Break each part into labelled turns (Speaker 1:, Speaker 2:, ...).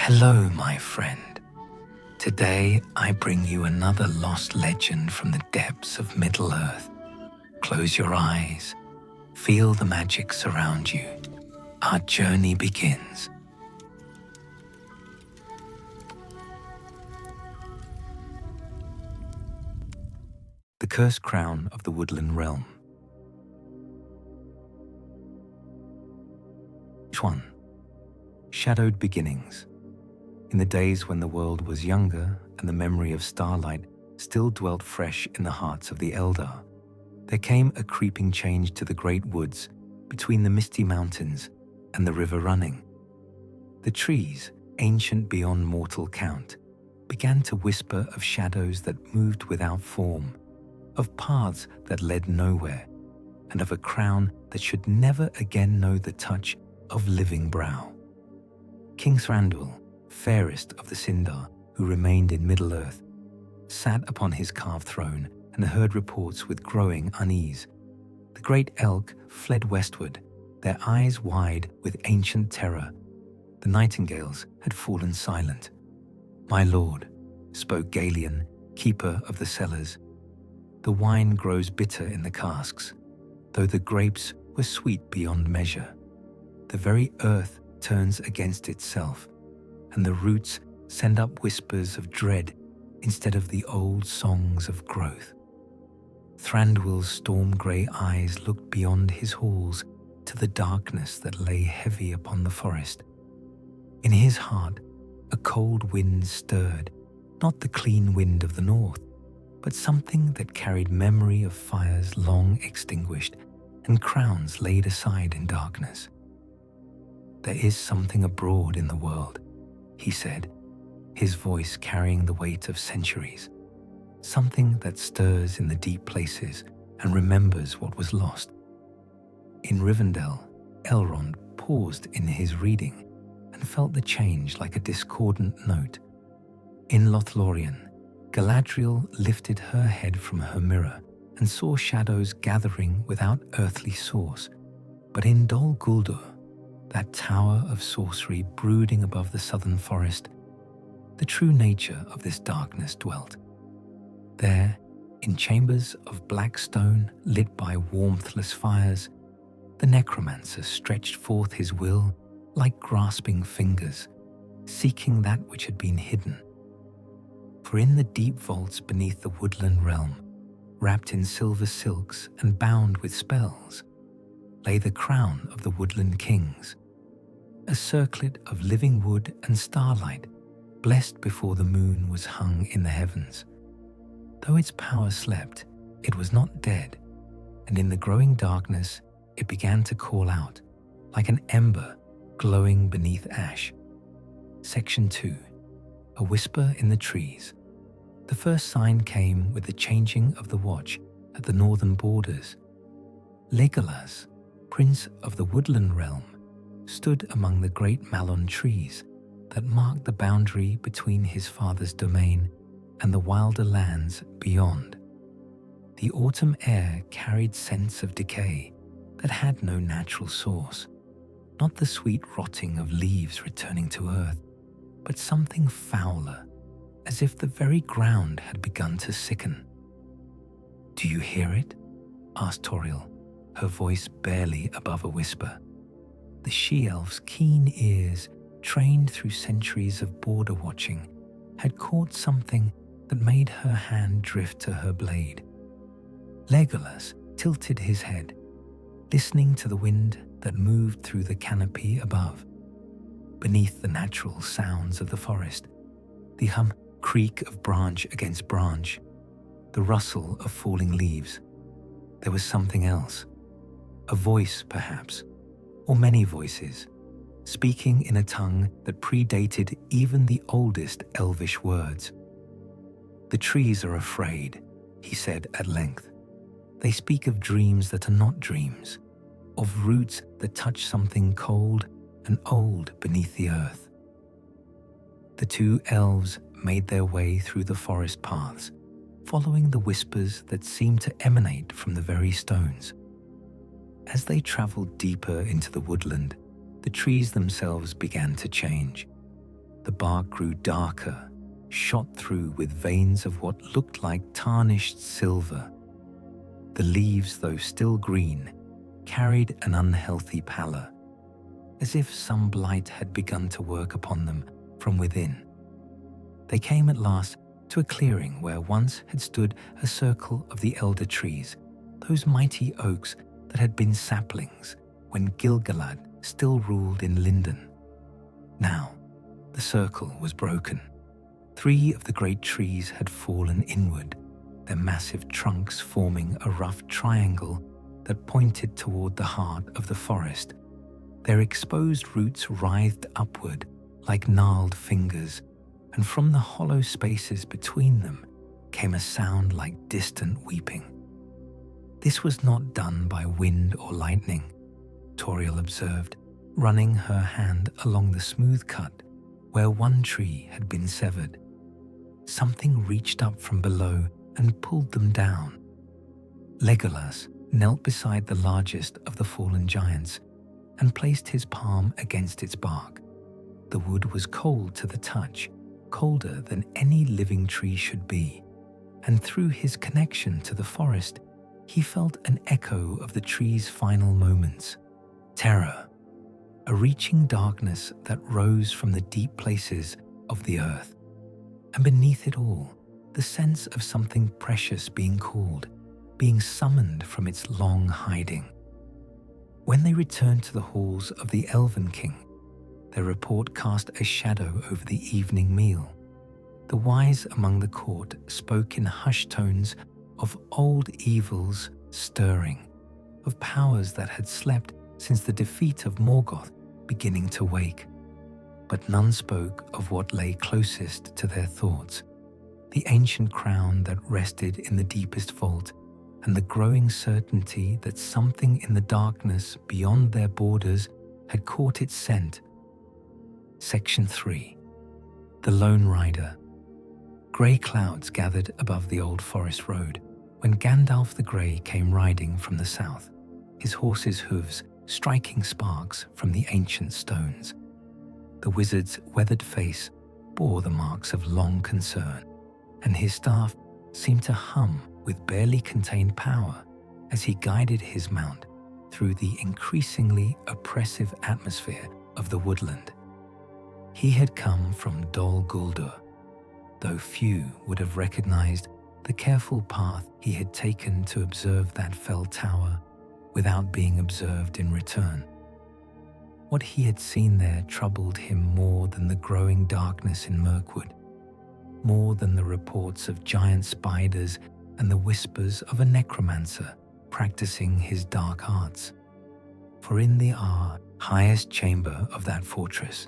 Speaker 1: Hello, my friend. Today I bring you another lost legend from the depths of Middle-earth. Close your eyes, feel the magic surround you. Our journey begins. The Cursed Crown of the Woodland Realm. Which one? Shadowed beginnings. In the days when the world was younger and the memory of starlight still dwelt fresh in the hearts of the Eldar, there came a creeping change to the great woods between the misty mountains and the river running. The trees, ancient beyond mortal count, began to whisper of shadows that moved without form, of paths that led nowhere, and of a crown that should never again know the touch of living brow. King Thranduil, fairest of the Sindar who remained in Middle-earth, sat upon his carved throne and heard reports with growing unease. The great elk fled westward, their eyes wide with ancient terror. The nightingales had fallen silent. "My lord," spoke Galion, keeper of the cellars, "the wine grows bitter in the casks, though the grapes were sweet beyond measure. The very earth turns against itself, and the roots send up whispers of dread instead of the old songs of growth." Thranduil's storm-grey eyes looked beyond his halls to the darkness that lay heavy upon the forest. In his heart, a cold wind stirred, not the clean wind of the north, but something that carried memory of fires long extinguished and crowns laid aside in darkness. "There is something abroad in the world," he said, his voice carrying the weight of centuries. "Something that stirs in the deep places and remembers what was lost." In Rivendell, Elrond paused in his reading and felt the change like a discordant note. In Lothlorien, Galadriel lifted her head from her mirror and saw shadows gathering without earthly source. But in Dol Guldur, that tower of sorcery brooding above the southern forest, the true nature of this darkness dwelt. There, in chambers of black stone lit by warmthless fires, the necromancer stretched forth his will like grasping fingers, seeking that which had been hidden. For in the deep vaults beneath the Woodland Realm, wrapped in silver silks and bound with spells, lay the crown of the Woodland Kings, a circlet of living wood and starlight, blessed before the moon was hung in the heavens. Though its power slept, it was not dead, and in the growing darkness it began to call out, like an ember glowing beneath ash. Section 2. A Whisper in the Trees. The first sign came with the changing of the watch at the northern borders. Legolas, prince of the Woodland Realm, stood among the great malon trees that marked the boundary between his father's domain and the wilder lands beyond. The autumn air carried scents of decay that had no natural source, not the sweet rotting of leaves returning to earth, but something fouler, as if the very ground had begun to sicken. "Do you hear it?" asked Tauriel, her voice barely above a whisper. The she-elf's keen ears, trained through centuries of border watching, had caught something that made her hand drift to her blade. Legolas tilted his head, listening to the wind that moved through the canopy above. Beneath the natural sounds of the forest, the creak of branch against branch, the rustle of falling leaves, there was something else. A voice, perhaps, or many voices, speaking in a tongue that predated even the oldest elvish words. "The trees are afraid," he said at length. "They speak of dreams that are not dreams, of roots that touch something cold and old beneath the earth." The two elves made their way through the forest paths, following the whispers that seemed to emanate from the very stones. As they traveled deeper into the woodland, the trees themselves began to change. The bark grew darker, shot through with veins of what looked like tarnished silver. The leaves, though still green, carried an unhealthy pallor, as if some blight had begun to work upon them from within. They came at last to a clearing where once had stood a circle of the elder trees, those mighty oaks that had been saplings when Gil-galad still ruled in Lindon. Now, the circle was broken. 3 of the great trees had fallen inward, their massive trunks forming a rough triangle that pointed toward the heart of the forest. Their exposed roots writhed upward like gnarled fingers, and from the hollow spaces between them came a sound like distant weeping. This was not done by wind or lightning, Toriel observed, running her hand along the smooth cut where one tree had been severed. Something reached up from below and pulled them down. Legolas knelt beside the largest of the fallen giants and placed his palm against its bark. The wood was cold to the touch, colder than any living tree should be, and through his connection to the forest, he felt an echo of the tree's final moments. Terror, a reaching darkness that rose from the deep places of the earth, and beneath it all, the sense of something precious being called, being summoned from its long hiding. When they returned to the halls of the Elven King, their report cast a shadow over the evening meal. The wise among the court spoke in hushed tones of old evils stirring, of powers that had slept since the defeat of Morgoth beginning to wake. But none spoke of what lay closest to their thoughts, the ancient crown that rested in the deepest vault, and the growing certainty that something in the darkness beyond their borders had caught its scent. Section 3. The Lone Rider. Grey clouds gathered above the old forest road when Gandalf the Grey came riding from the south, his horse's hooves striking sparks from the ancient stones. The wizard's weathered face bore the marks of long concern, and his staff seemed to hum with barely contained power as he guided his mount through the increasingly oppressive atmosphere of the woodland. He had come from Dol Guldur, though few would have recognized the careful path he had taken to observe that fell tower without being observed in return. What he had seen there troubled him more than the growing darkness in Mirkwood, more than the reports of giant spiders and the whispers of a necromancer practicing his dark arts. For in the highest chamber of that fortress,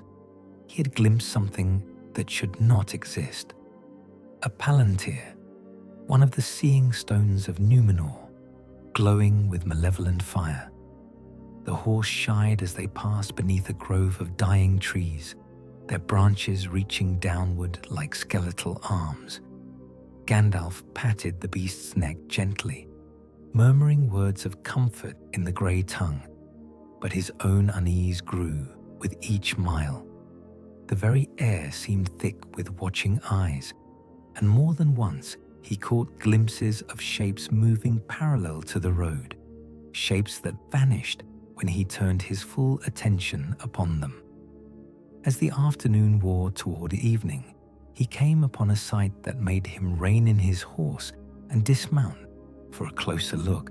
Speaker 1: he had glimpsed something that should not exist. A palantir, one of the seeing stones of Numenor, glowing with malevolent fire. The horse shied as they passed beneath a grove of dying trees, their branches reaching downward like skeletal arms. Gandalf patted the beast's neck gently, murmuring words of comfort in the grey tongue, but his own unease grew with each mile. The very air seemed thick with watching eyes, and more than once he caught glimpses of shapes moving parallel to the road, shapes that vanished when he turned his full attention upon them. As the afternoon wore toward evening, he came upon a sight that made him rein in his horse and dismount for a closer look.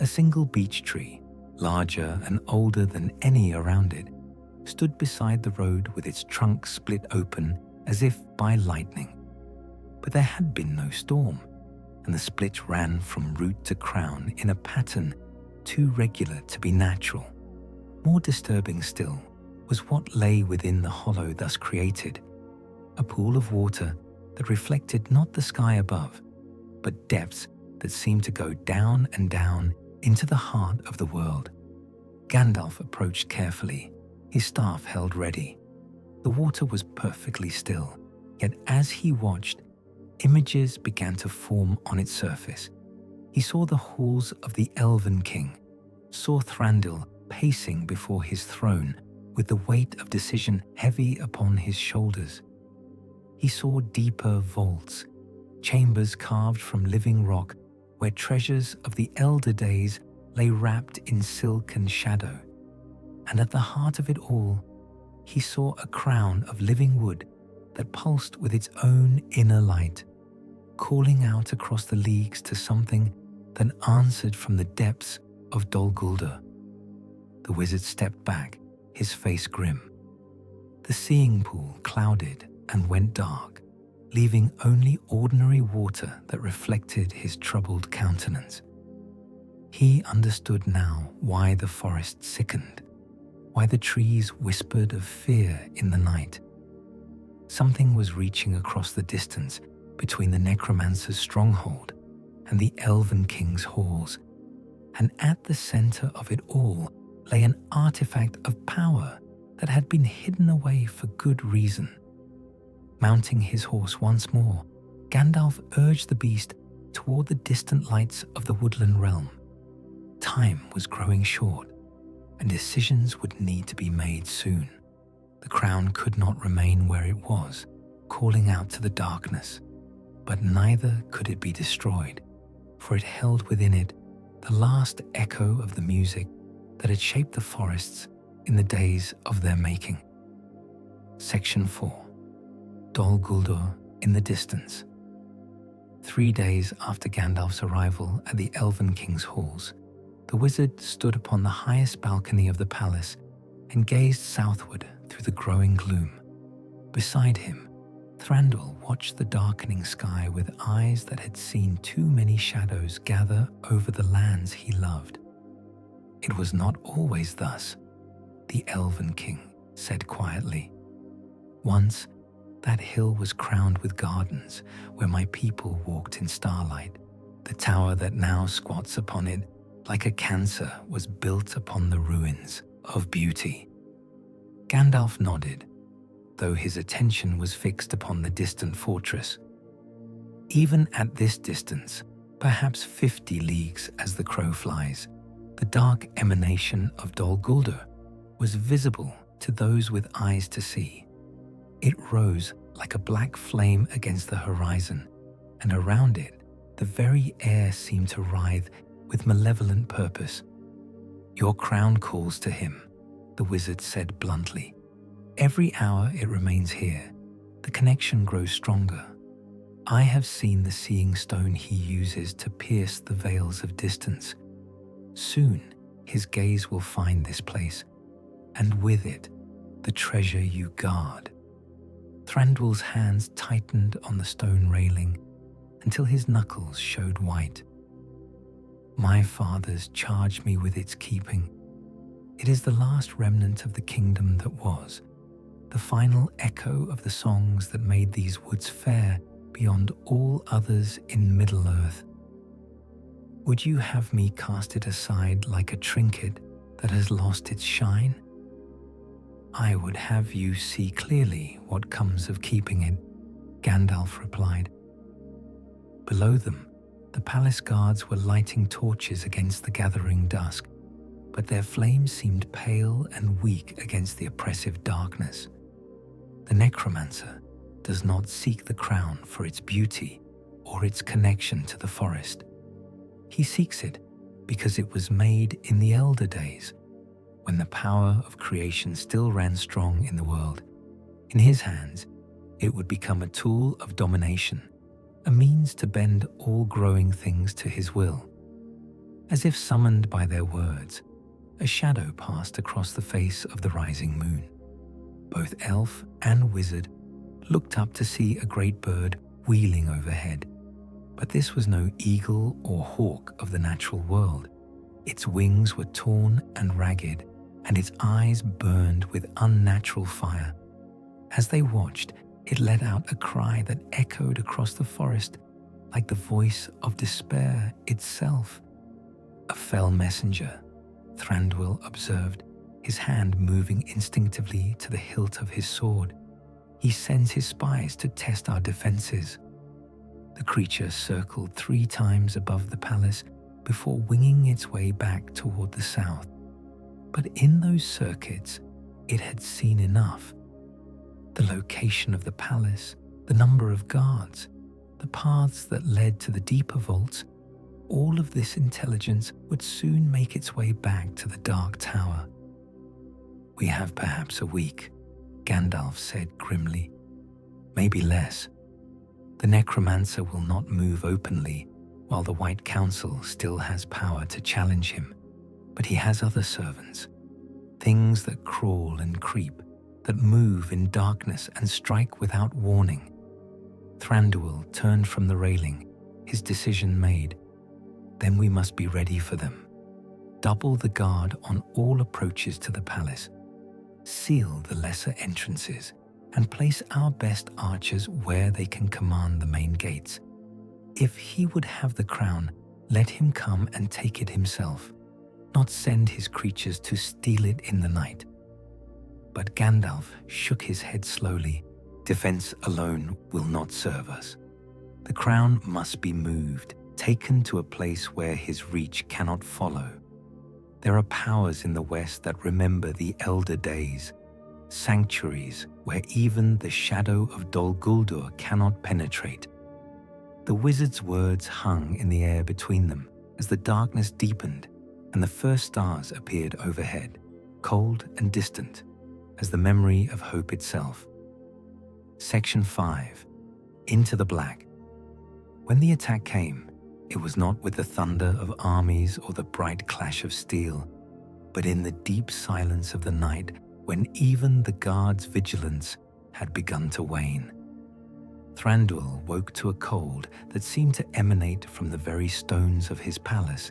Speaker 1: A single beech tree, larger and older than any around it, stood beside the road with its trunk split open as if by lightning. But there had been no storm, and the split ran from root to crown in a pattern too regular to be natural. More disturbing still was what lay within the hollow thus created, a pool of water that reflected not the sky above, but depths that seemed to go down and down into the heart of the world. Gandalf approached carefully, his staff held ready. The water was perfectly still, yet as he watched, images began to form on its surface. He saw the halls of the Elven King, saw Thranduil pacing before his throne with the weight of decision heavy upon his shoulders. He saw deeper vaults, chambers carved from living rock where treasures of the elder days lay wrapped in silk and shadow. And at the heart of it all, he saw a crown of living wood that pulsed with its own inner light, calling out across the leagues to something that answered from the depths of Dol Guldur. The wizard stepped back, his face grim. The seeing pool clouded and went dark, leaving only ordinary water that reflected his troubled countenance. He understood now why the forest sickened, why the trees whispered of fear in the night. Something was reaching across the distance between the necromancer's stronghold and the elven king's halls, and at the center of it all lay an artifact of power that had been hidden away for good reason. Mounting his horse once more, Gandalf urged the beast toward the distant lights of the Woodland Realm. Time was growing short, and decisions would need to be made soon. The crown could not remain where it was, calling out to the darkness, but neither could it be destroyed, for it held within it the last echo of the music that had shaped the forests in the days of their making. Section 4. Dol Guldur in the distance. 3 days after Gandalf's arrival at the Elven King's halls, the wizard stood upon the highest balcony of the palace and gazed southward through the growing gloom. Beside him, Thranduil watched the darkening sky with eyes that had seen too many shadows gather over the lands he loved. It was not always thus, the Elven King said quietly. Once, that hill was crowned with gardens where my people walked in starlight. The tower that now squats upon it, like a cancer, was built upon the ruins of beauty. Gandalf nodded, though his attention was fixed upon the distant fortress. Even at this distance, perhaps 50 leagues as the crow flies, the dark emanation of Dol Guldur was visible to those with eyes to see. It rose like a black flame against the horizon, and around it, the very air seemed to writhe with malevolent purpose. Your crown calls to him, the wizard said bluntly. Every hour it remains here, the connection grows stronger. I have seen the seeing stone he uses to pierce the veils of distance. Soon, his gaze will find this place, and with it, the treasure you guard. Thranduil's hands tightened on the stone railing until his knuckles showed white. My fathers charged me with its keeping. It is the last remnant of the kingdom that was, the final echo of the songs that made these woods fair beyond all others in Middle-earth. Would you have me cast it aside like a trinket that has lost its shine? I would have you see clearly what comes of keeping it, Gandalf replied. Below them, the palace guards were lighting torches against the gathering dusk, but their flames seemed pale and weak against the oppressive darkness. The necromancer does not seek the crown for its beauty or its connection to the forest. He seeks it because it was made in the elder days, when the power of creation still ran strong in the world. In his hands, it would become a tool of domination, a means to bend all growing things to his will. As if summoned by their words, a shadow passed across the face of the rising moon. Both elf and wizard looked up to see a great bird wheeling overhead. But this was no eagle or hawk of the natural world. Its wings were torn and ragged, and its eyes burned with unnatural fire. As they watched, it let out a cry that echoed across the forest like the voice of despair itself. A fell messenger, Thranduil observed, his hand moving instinctively to the hilt of his sword. He sends his spies to test our defenses. The creature circled 3 times above the palace before winging its way back toward the south. But in those circuits, It had seen enough. The location of the palace, the number of guards, the paths that led to the deeper vaults, all of this intelligence would soon make its way back to the Dark Tower. "We have perhaps a week," Gandalf said grimly. "Maybe less. The necromancer will not move openly while the White Council still has power to challenge him, but he has other servants, things that crawl and creep, that move in darkness and strike without warning." Thranduil turned from the railing, his decision made. "Then we must be ready for them. Double the guard on all approaches to the palace. Seal the lesser entrances and place our best archers where they can command the main gates. If he would have the crown, let him come and take it himself, not send his creatures to steal it in the night." But Gandalf shook his head slowly. "Defense alone will not serve us. The crown must be moved, taken to a place where his reach cannot follow. There are powers in the West that remember the elder days, sanctuaries where even the shadow of Dol Guldur cannot penetrate." The wizard's words hung in the air between them as the darkness deepened and the first stars appeared overhead, cold and distant as the memory of hope itself. Section 5. Into the Black. When the attack came, it was not with the thunder of armies or the bright clash of steel, but in the deep silence of the night when even the guard's vigilance had begun to wane. Thranduil woke to a cold that seemed to emanate from the very stones of his palace,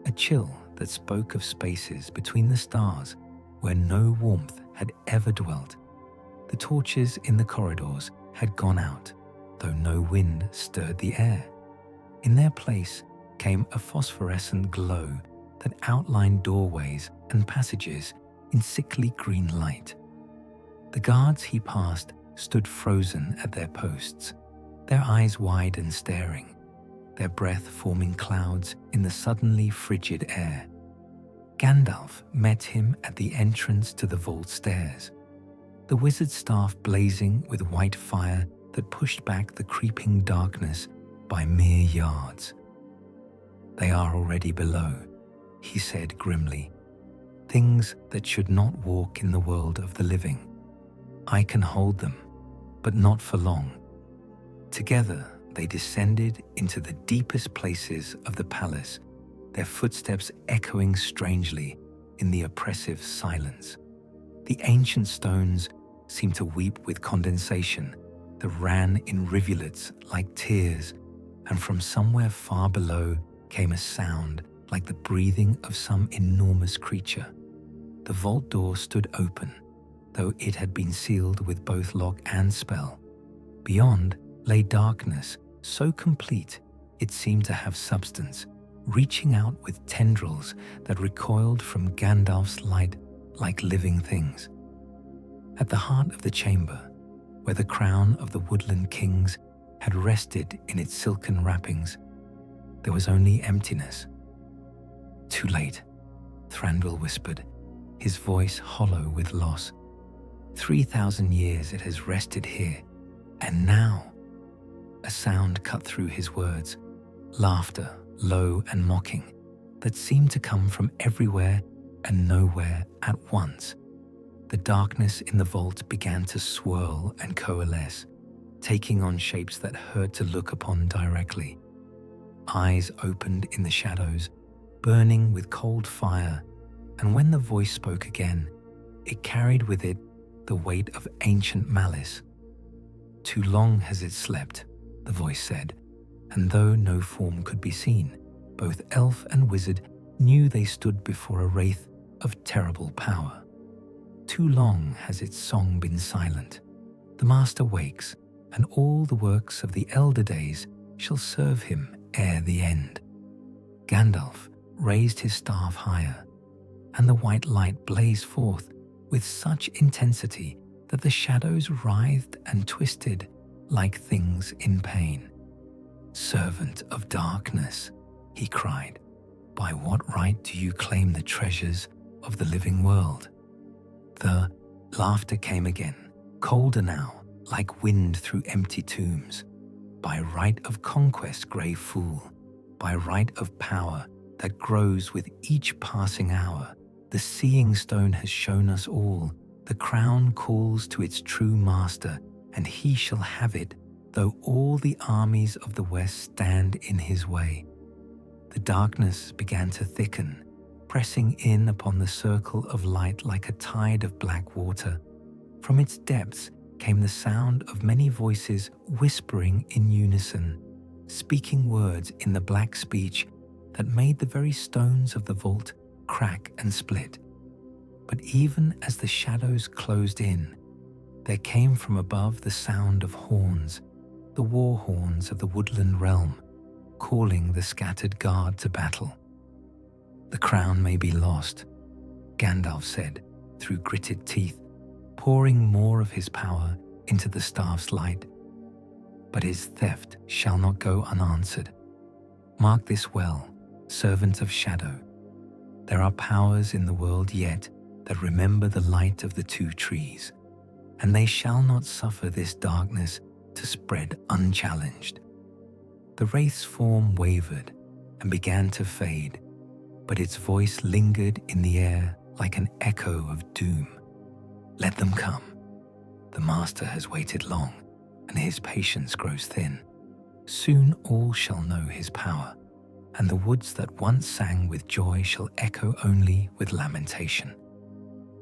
Speaker 1: a chill that spoke of spaces between the stars where no warmth had ever dwelt. The torches in the corridors had gone out, though no wind stirred the air. In their place came a phosphorescent glow that outlined doorways and passages in sickly green light. The guards he passed stood frozen at their posts, their eyes wide and staring, their breath forming clouds in the suddenly frigid air. Gandalf met him at the entrance to the vault stairs, the wizard's staff blazing with white fire that pushed back the creeping darkness by mere yards. "They are already below," he said grimly. "Things that should not walk in the world of the living. I can hold them, but not for long." Together they descended into the deepest places of the palace, their footsteps echoing strangely in the oppressive silence. The ancient stones seemed to weep with condensation that ran in rivulets like tears, and from somewhere far below came a sound like the breathing of some enormous creature. The vault door stood open, though it had been sealed with both lock and spell. Beyond lay darkness so complete it seemed to have substance, reaching out with tendrils that recoiled from Gandalf's light like living things. At the heart of the chamber, where the crown of the Woodland Kings had rested in its silken wrappings, there was only emptiness. "Too late," Thranduil whispered, his voice hollow with loss. 3,000 years it has rested here, and now... A sound cut through his words, laughter, low and mocking, that seemed to come from everywhere and nowhere at once. The darkness in the vault began to swirl and coalesce, taking on shapes that hurt to look upon directly. Eyes opened in the shadows, burning with cold fire, and when the voice spoke again, it carried with it the weight of ancient malice. "Too long has it slept," the voice said, and though no form could be seen, both elf and wizard knew they stood before a wraith of terrible power. "Too long has its song been silent. The Master wakes, and all the works of the elder days shall serve him ere the end." Gandalf raised his staff higher, and the white light blazed forth with such intensity that the shadows writhed and twisted like things in pain. "Servant of darkness," he cried, "by what right do you claim the treasures of the living world? The Laughter came again, colder now, like wind through empty tombs. By right of conquest, grey fool, by right of power that grows with each passing hour, the seeing stone has shown us all. The crown calls to its true master, and he shall have it, though all the armies of the west stand in his way. The darkness began to thicken, pressing in upon the circle of light like a tide of black water. From its depths came the sound of many voices whispering in unison, speaking words in the black speech that made the very stones of the vault crack and split. But even as the shadows closed in, there came from above the sound of horns, the war horns of the Woodland Realm, calling the scattered guard to battle. "The crown may be lost," Gandalf said through gritted teeth, pouring more of his power into the staff's light. "But his theft shall not go unanswered. Mark this well, servant of shadow. There are powers in the world yet that remember the light of the two trees, and they shall not suffer this darkness to spread unchallenged." The wraith's form wavered and began to fade, but its voice lingered in the air like an echo of doom. "Let them come. The master has waited long, and his patience grows thin. Soon all shall know his power, and the woods that once sang with joy shall echo only with lamentation."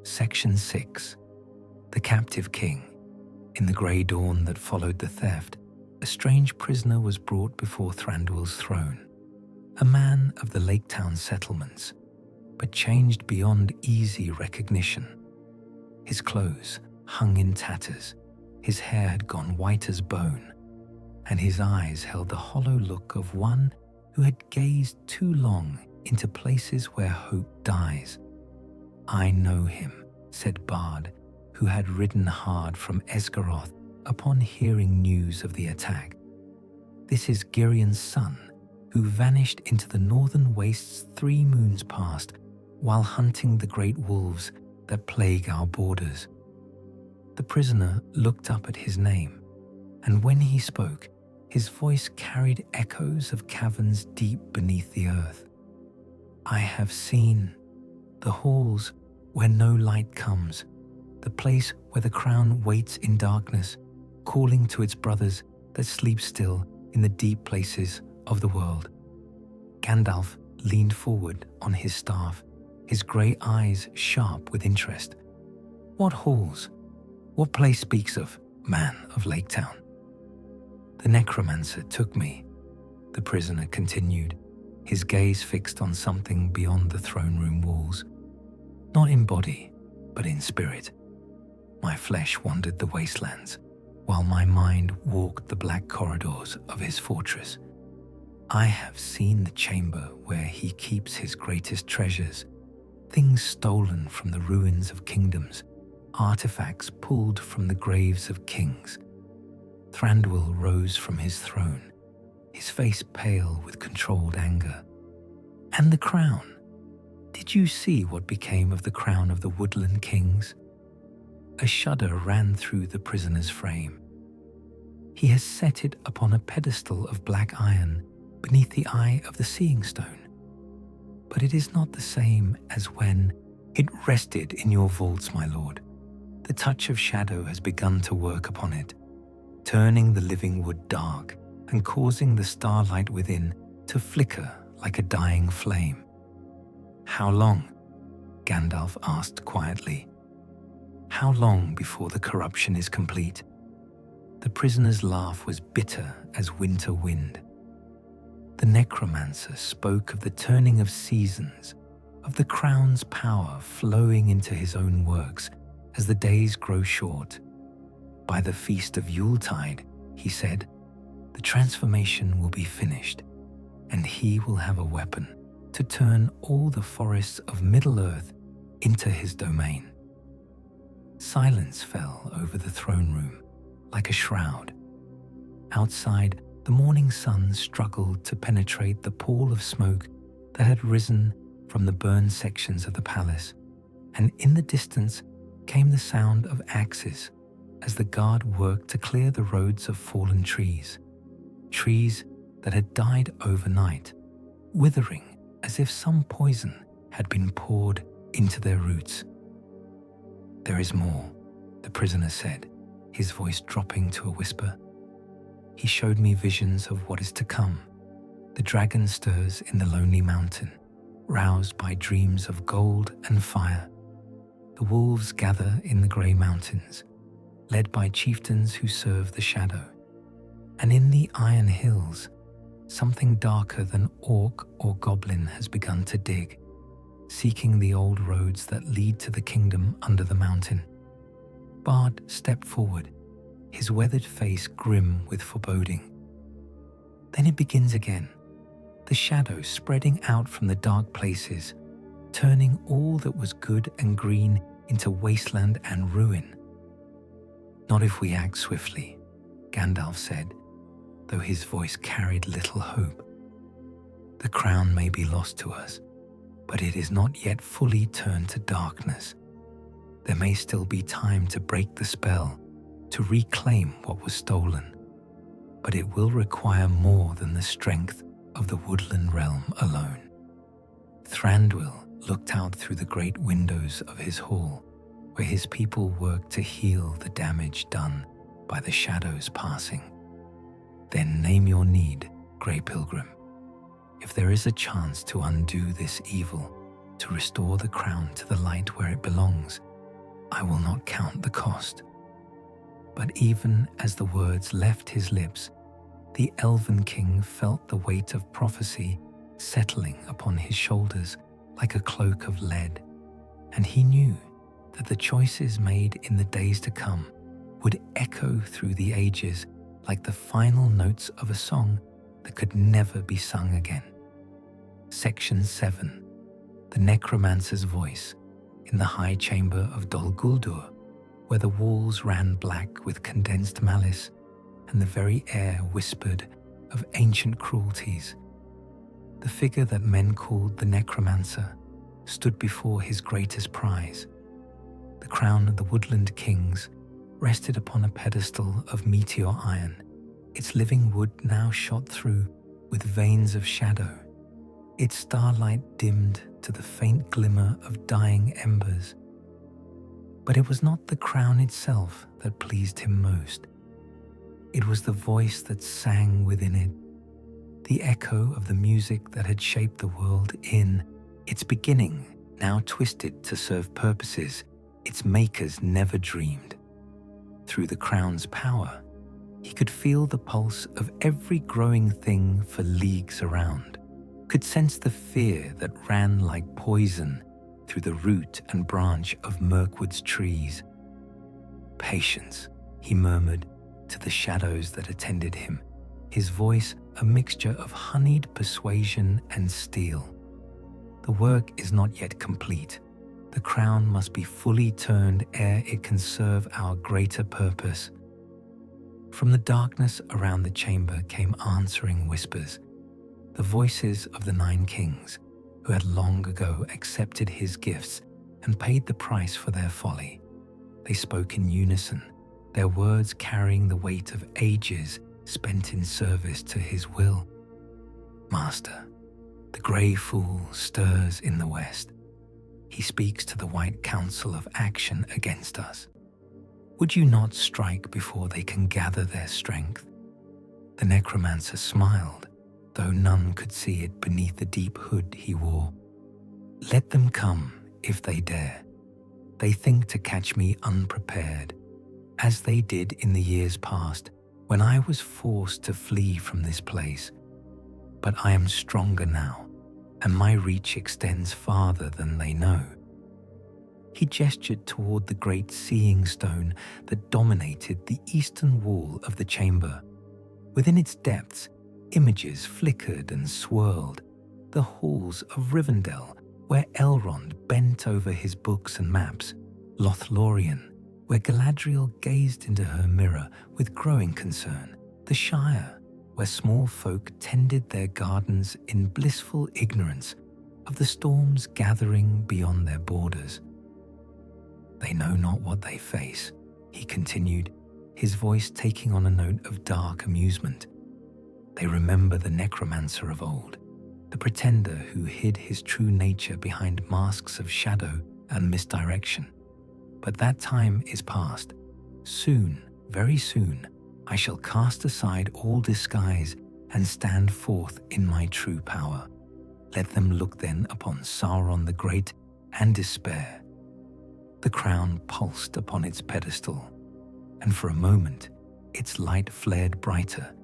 Speaker 1: Section 6. The Captive King. In the grey dawn that followed the theft, a strange prisoner was brought before Thranduil's throne. A man of the Lake Town settlements, but changed beyond easy recognition. His clothes hung in tatters, his hair had gone white as bone, and his eyes held the hollow look of one who had gazed too long into places where hope dies. "I know him," said Bard, who had ridden hard from Esgaroth upon hearing news of the attack. "This is Girion's son, who vanished into the northern wastes 3 moons past while hunting the great wolves that plague our borders." The prisoner looked up at his name, and when he spoke, his voice carried echoes of caverns deep beneath the earth. "I have seen the halls where no light comes, the place where the crown waits in darkness, calling to its brothers that sleep still in the deep places of the world." Gandalf leaned forward on his staff, his grey eyes sharp with interest. "What halls? What place speaks of, man of Lake Town?" "The necromancer took me," the prisoner continued, his gaze fixed on something beyond the throne room walls. "Not in body, but in spirit. My flesh wandered the wastelands, while my mind walked the black corridors of his fortress. I have seen the chamber where he keeps his greatest treasures, things stolen from the ruins of kingdoms, artifacts pulled from the graves of kings." Thranduil rose from his throne, his face pale with controlled anger. "And the crown? Did you see what became of the crown of the Woodland Kings?" A shudder ran through the prisoner's frame. "He has set it upon a pedestal of black iron beneath the eye of the seeing stone. But it is not the same as when it rested in your vaults, my lord. The touch of shadow has begun to work upon it, turning the living wood dark and causing the starlight within to flicker like a dying flame." "How long?" Gandalf asked quietly. "How long before the corruption is complete?" The prisoner's laugh was bitter as winter wind. The necromancer spoke of the turning of seasons, of the crown's power flowing into his own works as the days grow short. "By the feast of Yuletide," he said, "the transformation will be finished, and he will have a weapon to turn all the forests of Middle-earth into his domain." Silence fell over the throne room like a shroud. Outside, the morning sun struggled to penetrate the pall of smoke that had risen from the burned sections of the palace, and in the distance, came the sound of axes as the guard worked to clear the roads of fallen trees, trees that had died overnight, withering as if some poison had been poured into their roots. "There is more," the prisoner said, his voice dropping to a whisper. He showed me visions of what is to come. The dragon stirs in the lonely mountain, roused by dreams of gold and fire. The wolves gather in the grey mountains, led by chieftains who serve the shadow. And in the iron hills, something darker than orc or goblin has begun to dig, seeking the old roads that lead to the kingdom under the mountain. Bard stepped forward, his weathered face grim with foreboding. Then it begins again, the shadow spreading out from the dark places, turning all that was good and green into wasteland and ruin. "Not if we act swiftly," Gandalf said, though his voice carried little hope. "The crown may be lost to us, but it is not yet fully turned to darkness. There may still be time to break the spell, to reclaim what was stolen, but it will require more than the strength of the Woodland Realm alone." Thranduil looked out through the great windows of his hall, where his people worked to heal the damage done by the shadows passing. "Then name your need, Grey Pilgrim. If there is a chance to undo this evil, to restore the crown to the light where it belongs, I will not count the cost." But even as the words left his lips, the Elven King felt the weight of prophecy settling upon his shoulders like a cloak of lead, and he knew that the choices made in the days to come would echo through the ages like the final notes of a song that could never be sung again. Section 7. The Necromancer's Voice in the High Chamber of Dol Guldur, where the walls ran black with condensed malice and the very air whispered of ancient cruelties. The figure that men called the Necromancer stood before his greatest prize. The crown of the Woodland Kings rested upon a pedestal of meteor iron, its living wood now shot through with veins of shadow, its starlight dimmed to the faint glimmer of dying embers. But it was not the crown itself that pleased him most. It was the voice that sang within it, the echo of the music that had shaped the world in its beginning, now twisted to serve purposes its makers never dreamed. Through the crown's power, he could feel the pulse of every growing thing for leagues around, could sense the fear that ran like poison through the root and branch of Mirkwood's trees. "Patience," he murmured to the shadows that attended him, his voice a mixture of honeyed persuasion and steel. "The work is not yet complete. The crown must be fully turned ere it can serve our greater purpose." From the darkness around the chamber came answering whispers, the voices of the 9 kings who had long ago accepted his gifts and paid the price for their folly. They spoke in unison, their words carrying the weight of ages spent in service to his will. "Master, the grey fool stirs in the west. He speaks to the White Council of action against us. Would you not strike before they can gather their strength?" The necromancer smiled, though none could see it beneath the deep hood he wore. "Let them come, if they dare. They think to catch me unprepared, as they did in the years past, when I was forced to flee from this place. But I am stronger now, and my reach extends farther than they know." He gestured toward the great seeing stone that dominated the eastern wall of the chamber. Within its depths, images flickered and swirled, the halls of Rivendell, where Elrond bent over his books and maps, Lothlorien, where Galadriel gazed into her mirror with growing concern, the Shire, where small folk tended their gardens in blissful ignorance of the storms gathering beyond their borders. They know not what they face, he continued, his voice taking on a note of dark amusement. They remember the necromancer of old, the pretender who hid his true nature behind masks of shadow and misdirection. But that time is past. Soon, very soon, I shall cast aside all disguise and stand forth in my true power. Let them look then upon Sauron the Great and despair. The crown pulsed upon its pedestal, and for a moment its light flared brighter,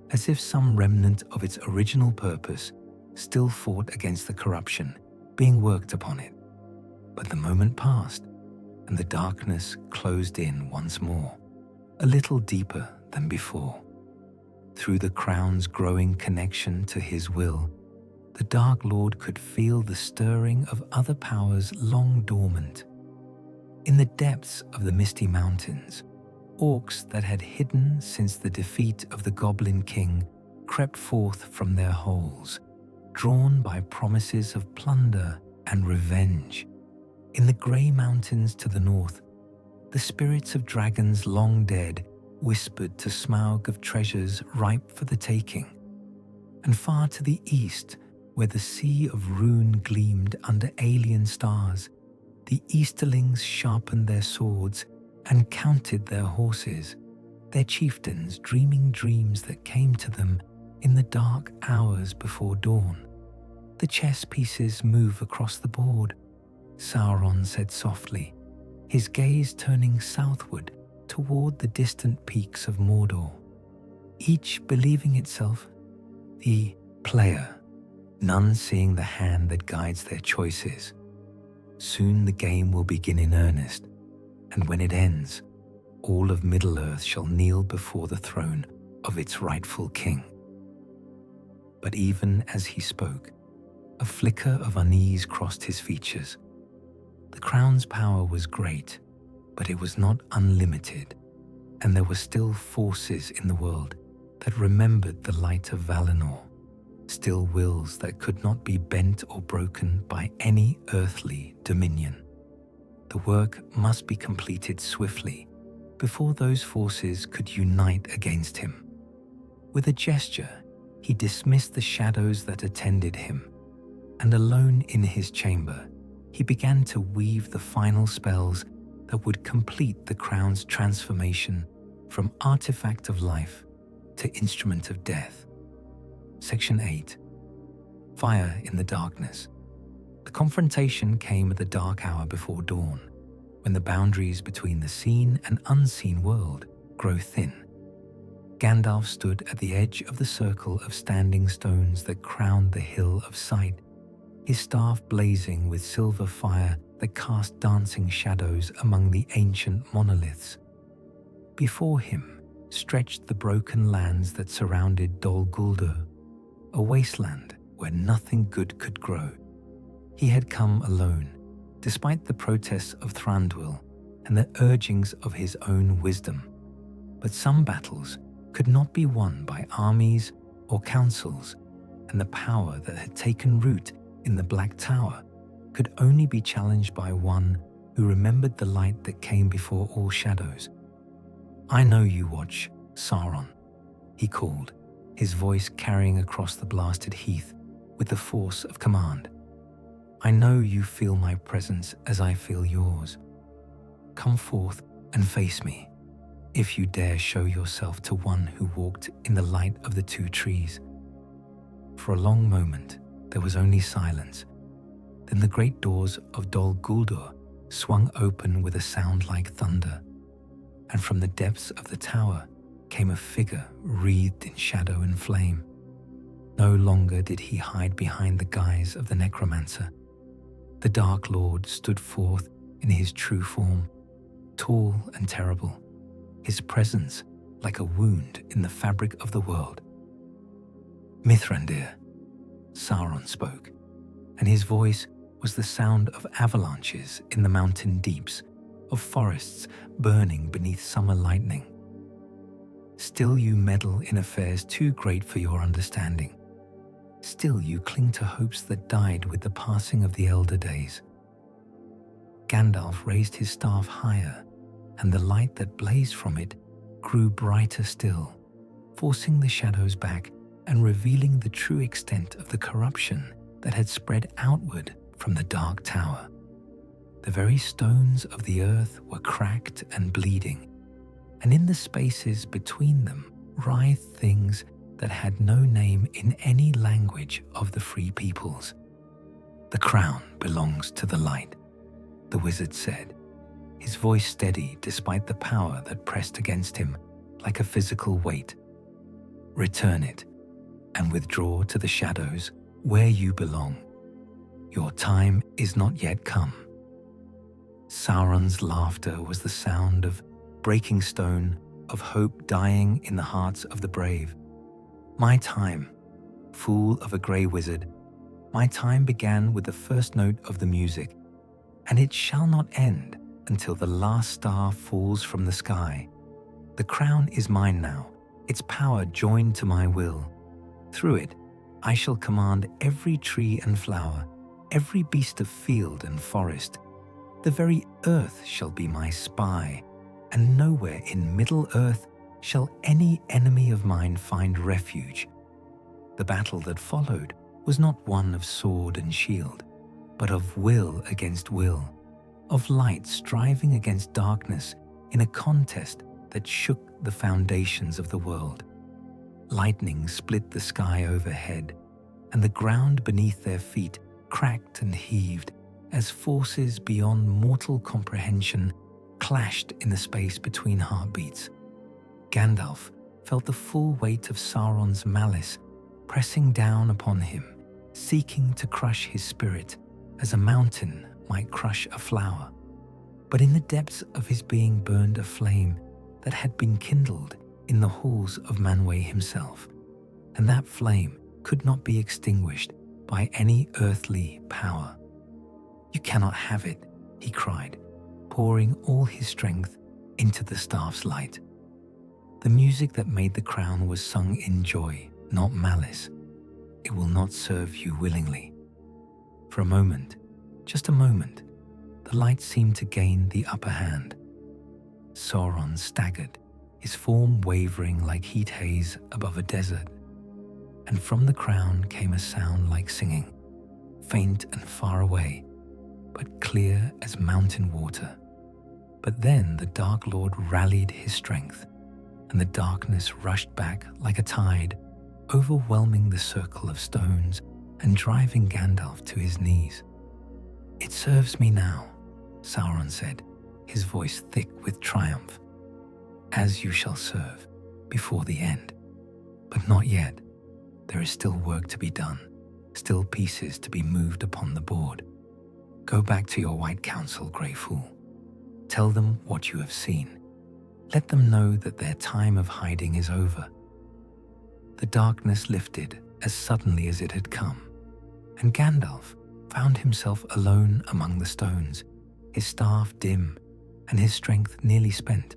Speaker 1: as if some remnant of its original purpose still fought against the corruption being worked upon it. But the moment passed, and the darkness closed in once more, a little deeper than before. Through the crown's growing connection to his will, the Dark Lord could feel the stirring of other powers long dormant. In the depths of the misty mountains, orcs that had hidden since the defeat of the Goblin King crept forth from their holes, drawn by promises of plunder and revenge. In the grey mountains to the north, the spirits of dragons long dead whispered to Smaug of treasures ripe for the taking. And far to the east, where the sea of ruin gleamed under alien stars, the Easterlings sharpened their swords and counted their horses, their chieftains dreaming dreams that came to them in the dark hours before dawn. The chess pieces move across the board, Sauron said softly, his gaze turning southward toward the distant peaks of Mordor, each believing itself the player, none seeing the hand that guides their choices. Soon the game will begin in earnest, and when it ends, all of Middle-earth shall kneel before the throne of its rightful king. But even as he spoke, a flicker of unease crossed his features. The crown's power was great, but it was not unlimited, and there were still forces in the world that remembered the light of Valinor, still wills that could not be bent or broken by any earthly dominion. The work must be completed swiftly before those forces could unite against him. With a gesture, he dismissed the shadows that attended him, and alone in his chamber, he began to weave the final spells that would complete the crown's transformation from artifact of life to instrument of death. Section 8. Fire in the darkness. The confrontation came at the dark hour before dawn, when the boundaries between the seen and unseen world grow thin. Gandalf stood at the edge of the circle of standing stones that crowned the hill of sight, his staff blazing with silver fire that cast dancing shadows among the ancient monoliths. Before him stretched the broken lands that surrounded Dol Guldur, a wasteland where nothing good could grow. He had come alone, despite the protests of Thranduil and the urgings of his own wisdom. But some battles could not be won by armies or councils, and the power that had taken root in the Black Tower could only be challenged by one who remembered the light that came before all shadows. "I know you watch, Sauron," he called, his voice carrying across the blasted heath with the force of command. "I know you feel my presence as I feel yours. Come forth and face me, if you dare show yourself to one who walked in the light of the two trees." For a long moment, there was only silence. Then the great doors of Dol Guldur swung open with a sound like thunder, and from the depths of the tower came a figure wreathed in shadow and flame. No longer did he hide behind the guise of the necromancer. The Dark Lord stood forth in his true form, tall and terrible, his presence like a wound in the fabric of the world. "Mithrandir," Sauron spoke, and his voice was the sound of avalanches in the mountain deeps, of forests burning beneath summer lightning. "Still you meddle in affairs too great for your understanding. Still you cling to hopes that died with the passing of the elder days." Gandalf raised his staff higher, and the light that blazed from it grew brighter still, forcing the shadows back and revealing the true extent of the corruption that had spread outward from the dark tower. The very stones of the earth were cracked and bleeding, and in the spaces between them writhed things that had no name in any language of the free peoples. "The crown belongs to the light," the wizard said, his voice steady despite the power that pressed against him like a physical weight. "Return it and withdraw to the shadows where you belong. Your time is not yet come." Sauron's laughter was the sound of breaking stone, of hope dying in the hearts of the brave. "My time, fool of a grey wizard, my time began with the first note of the music, and it shall not end until the last star falls from the sky. The crown is mine now, its power joined to my will. Through it, I shall command every tree and flower, every beast of field and forest. The very earth shall be my spy, and nowhere in Middle-earth shall any enemy of mine find refuge." The battle that followed was not one of sword and shield, but of will against will, of light striving against darkness in a contest that shook the foundations of the world. Lightning split the sky overhead, and the ground beneath their feet cracked and heaved as forces beyond mortal comprehension clashed in the space between heartbeats. Gandalf felt the full weight of Sauron's malice pressing down upon him, seeking to crush his spirit as a mountain might crush a flower. But in the depths of his being burned a flame that had been kindled in the halls of Manwë himself, and that flame could not be extinguished by any earthly power. "You cannot have it," he cried, pouring all his strength into the staff's light. The music that made the crown was sung in joy, not malice. "It will not serve you willingly." For a moment, just a moment, the light seemed to gain the upper hand. Sauron staggered, his form wavering like heat haze above a desert, and from the crown came a sound like singing, faint and far away, but clear as mountain water. But then the Dark Lord rallied his strength, and the darkness rushed back like a tide, overwhelming the circle of stones and driving Gandalf to his knees. "It serves me now," Sauron said, his voice thick with triumph. "As you shall serve, before the end. But not yet. There is still work to be done, still pieces to be moved upon the board. Go back to your White Council, Grey Fool. Tell them what you have seen. Let them know that their time of hiding is over." The darkness lifted as suddenly as it had come, and Gandalf found himself alone among the stones, his staff dim and his strength nearly spent.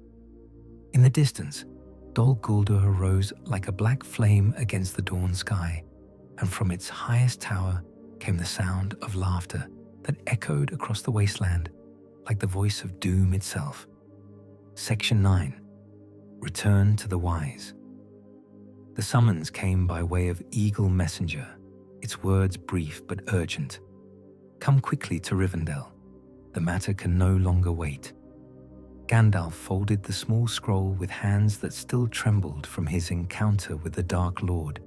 Speaker 1: In the distance, Dol Guldur rose like a black flame against the dawn sky, and from its highest tower came the sound of laughter that echoed across the wasteland like the voice of doom itself. Section 9. Return to the Wise. The summons came by way of eagle messenger, its words brief but urgent. "Come quickly to Rivendell. The matter can no longer wait." Gandalf folded the small scroll with hands that still trembled from his encounter with the Dark Lord,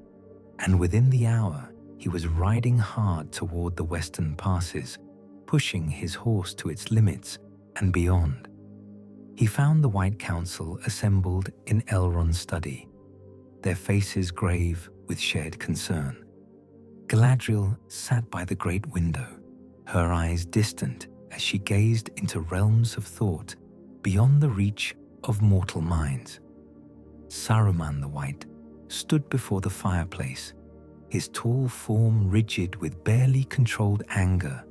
Speaker 1: and within the hour he was riding hard toward the western passes, pushing his horse to its limits and beyond. He found the White Council assembled in Elrond's study, their faces grave with shared concern. Galadriel sat by the great window, her eyes distant as she gazed into realms of thought beyond the reach of mortal minds. Saruman the White stood before the fireplace, his tall form rigid with barely controlled anger,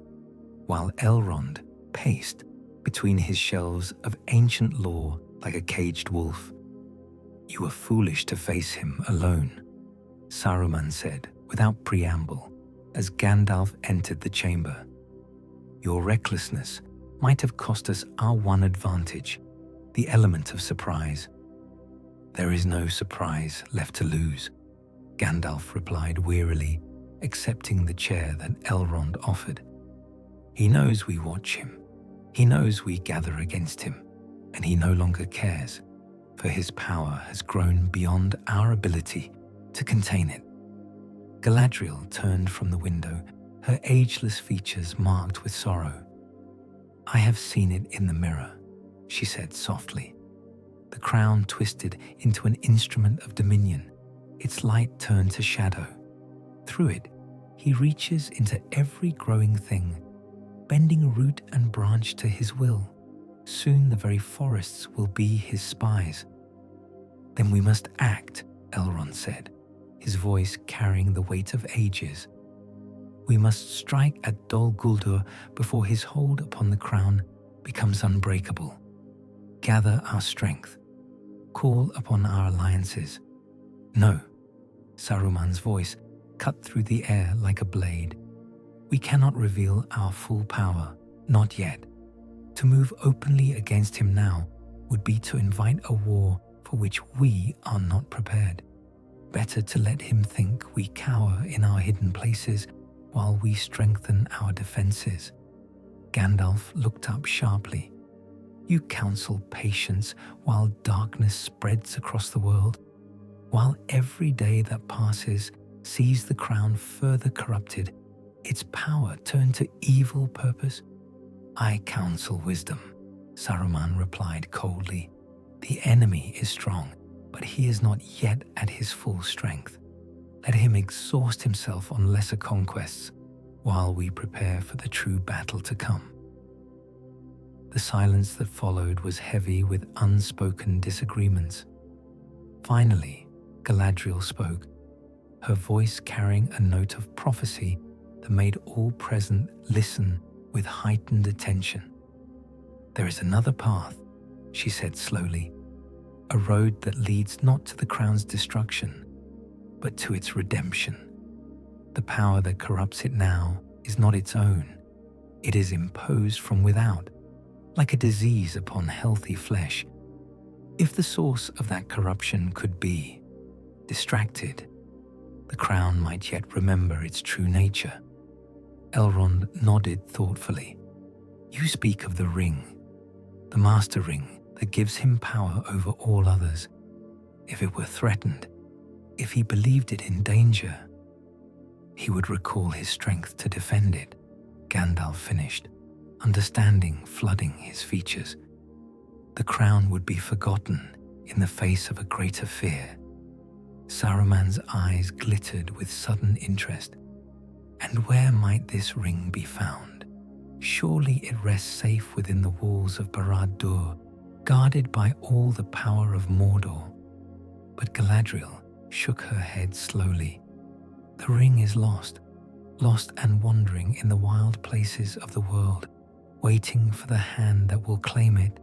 Speaker 1: while Elrond paced between his shelves of ancient lore like a caged wolf. "You were foolish to face him alone," Saruman said without preamble as Gandalf entered the chamber. "Your recklessness might have cost us our one advantage, the element of surprise. There is no surprise left to lose, Gandalf replied wearily, accepting the chair that Elrond offered. He knows we watch him. He knows we gather against him, and he no longer cares, for his power has grown beyond our ability to contain it. Galadriel turned from the window, her ageless features marked with sorrow. I have seen it in the mirror, she said softly. The crown twisted into an instrument of dominion, its light turned to shadow. Through it, he reaches into every growing thing, bending root and branch to his will. Soon the very forests will be his spies. Then we must act, Elrond said, his voice carrying the weight of ages. We must strike at Dol Guldur before his hold upon the crown becomes unbreakable. Gather our strength. Call upon our alliances. No, Saruman's voice cut through the air like a blade. We cannot reveal our full power, not yet. To move openly against him now would be to invite a war for which we are not prepared. Better to let him think we cower in our hidden places while we strengthen our defenses. Gandalf looked up sharply. You counsel patience while darkness spreads across the world, while every day that passes sees the crown further corrupted, its power turned to evil purpose. I counsel wisdom, Saruman replied coldly. The enemy is strong, but he is not yet at his full strength. Let him exhaust himself on lesser conquests while we prepare for the true battle to come. The silence that followed was heavy with unspoken disagreements. Finally, Galadriel spoke, her voice carrying a note of prophecy that made all present listen with heightened attention. There is another path, she said slowly, a road that leads not to the crown's destruction, but to its redemption. The power that corrupts it now is not its own. It is imposed from without, like a disease upon healthy flesh. If the source of that corruption could be distracted, the crown might yet remember its true nature. Elrond nodded thoughtfully. You speak of the ring, the master ring that gives him power over all others. If it were threatened, if he believed it in danger, he would recall his strength to defend it, Gandalf finished, understanding flooding his features. The crown would be forgotten in the face of a greater fear. Saruman's eyes glittered with sudden interest. And where might this ring be found? Surely it rests safe within the walls of Barad-dûr, guarded by all the power of Mordor. But Galadriel shook her head slowly. The ring is lost and wandering in the wild places of the world, waiting for the hand that will claim it.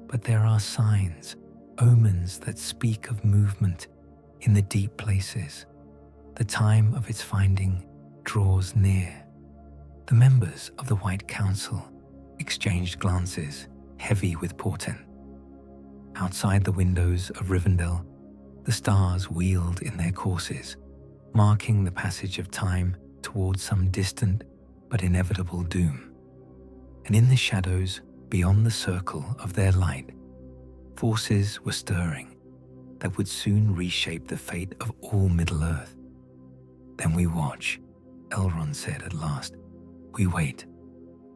Speaker 1: But there are signs, omens that speak of movement in the deep places. The time of its finding draws near. The members of the White Council exchanged glances, heavy with portent. Outside the windows of Rivendell, the stars wheeled in their courses, marking the passage of time towards some distant but inevitable doom. And in the shadows, beyond the circle of their light, forces were stirring that would soon reshape the fate of all Middle-earth. Then we watch, Elrond said at last. We wait,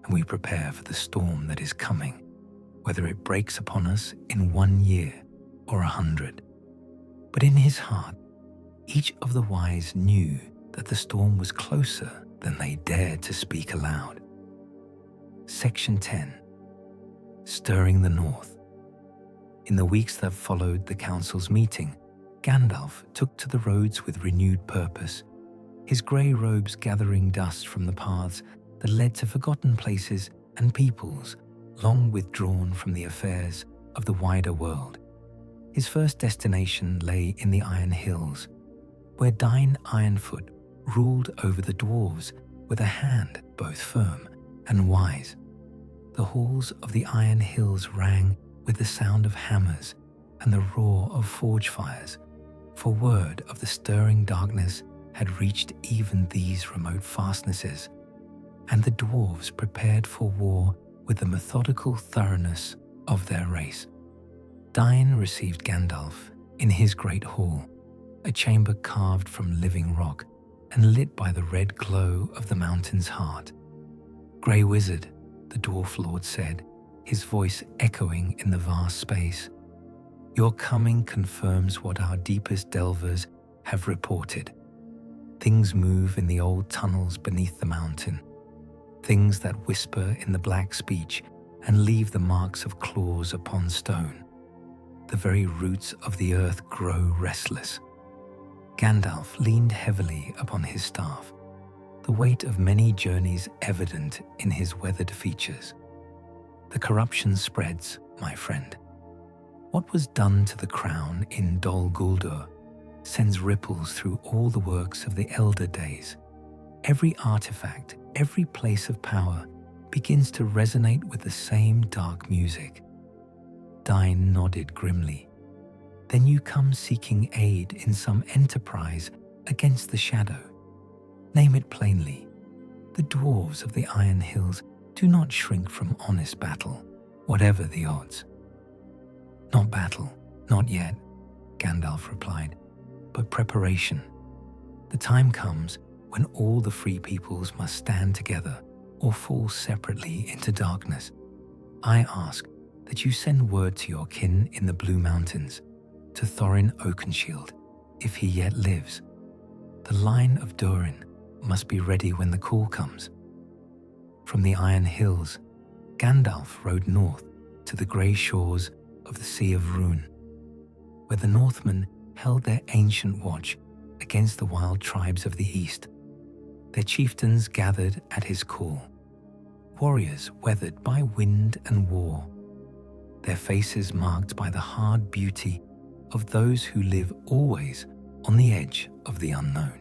Speaker 1: and we prepare for the storm that is coming, whether it breaks upon us in 1 year or 100. But in his heart, each of the wise knew that the storm was closer than they dared to speak aloud. Section 10. Stirring the North. In the weeks that followed the council's meeting, Gandalf took to the roads with renewed purpose, his grey robes gathering dust from the paths that led to forgotten places and peoples long withdrawn from the affairs of the wider world. His first destination lay in the Iron Hills, where Dain Ironfoot ruled over the dwarves with a hand both firm and wise. The halls of the Iron Hills rang with the sound of hammers and the roar of forge fires, for word of the stirring darkness had reached even these remote fastnesses, and the dwarves prepared for war with the methodical thoroughness of their race. Dain received Gandalf in his great hall, a chamber carved from living rock and lit by the red glow of the mountain's heart. "Grey Wizard," the Dwarf Lord said, his voice echoing in the vast space, "your coming confirms what our deepest delvers have reported. Things move in the old tunnels beneath the mountain, things that whisper in the black speech and leave the marks of claws upon stone. The very roots of the earth grow restless." Gandalf leaned heavily upon his staff, the weight of many journeys evident in his weathered features. "The corruption spreads, my friend. What was done to the crown in Dol Guldur sends ripples through all the works of the elder days. Every artifact, every place of power begins to resonate with the same dark music." Dain nodded grimly. "Then you come seeking aid in some enterprise against the shadow. Name it plainly. The dwarves of the Iron Hills do not shrink from honest battle, whatever the odds." "Not battle, not yet," Gandalf replied, "but preparation. The time comes when all the free peoples must stand together or fall separately into darkness. I ask that you send word to your kin in the Blue Mountains, to Thorin Oakenshield, if he yet lives. The line of Durin must be ready when the call comes." From the Iron Hills, Gandalf rode north to the grey shores of the Sea of Rhûn, where the Northmen held their ancient watch against the wild tribes of the east. Their chieftains gathered at his call, warriors weathered by wind and war, their faces marked by the hard beauty of those who live always on the edge of the unknown.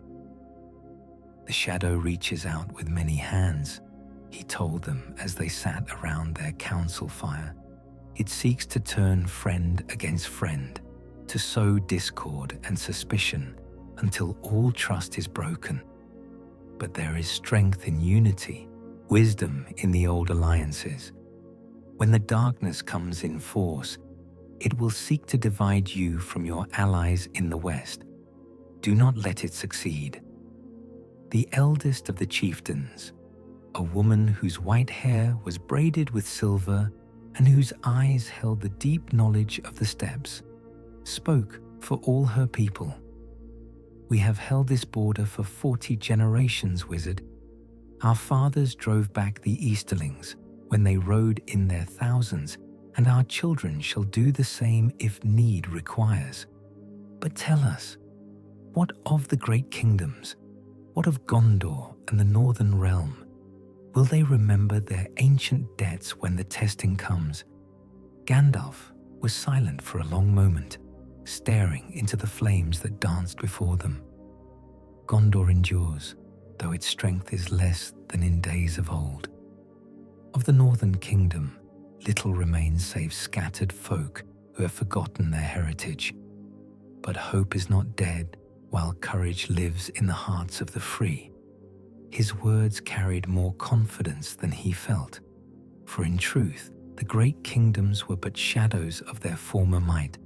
Speaker 1: "The shadow reaches out with many hands," he told them as they sat around their council fire. "It seeks to turn friend against friend, to sow discord and suspicion until all trust is broken. But there is strength in unity, wisdom in the old alliances. When the darkness comes in force, it will seek to divide you from your allies in the west. Do not let it succeed." The eldest of the chieftains, a woman whose white hair was braided with silver and whose eyes held the deep knowledge of the steppes, spoke for all her people. "We have held this border for 40 generations, wizard. Our fathers drove back the Easterlings when they rode in their thousands, and our children shall do the same if need requires. But tell us, what of the great kingdoms? What of Gondor and the Northern Realm? Will they remember their ancient debts when the testing comes?" Gandalf was silent for a long moment, staring into the flames that danced before them. "Gondor endures, though its strength is less than in days of old. Of the Northern Kingdom, little remains save scattered folk who have forgotten their heritage. But hope is not dead while courage lives in the hearts of the free." His words carried more confidence than he felt, for in truth, the great kingdoms were but shadows of their former might,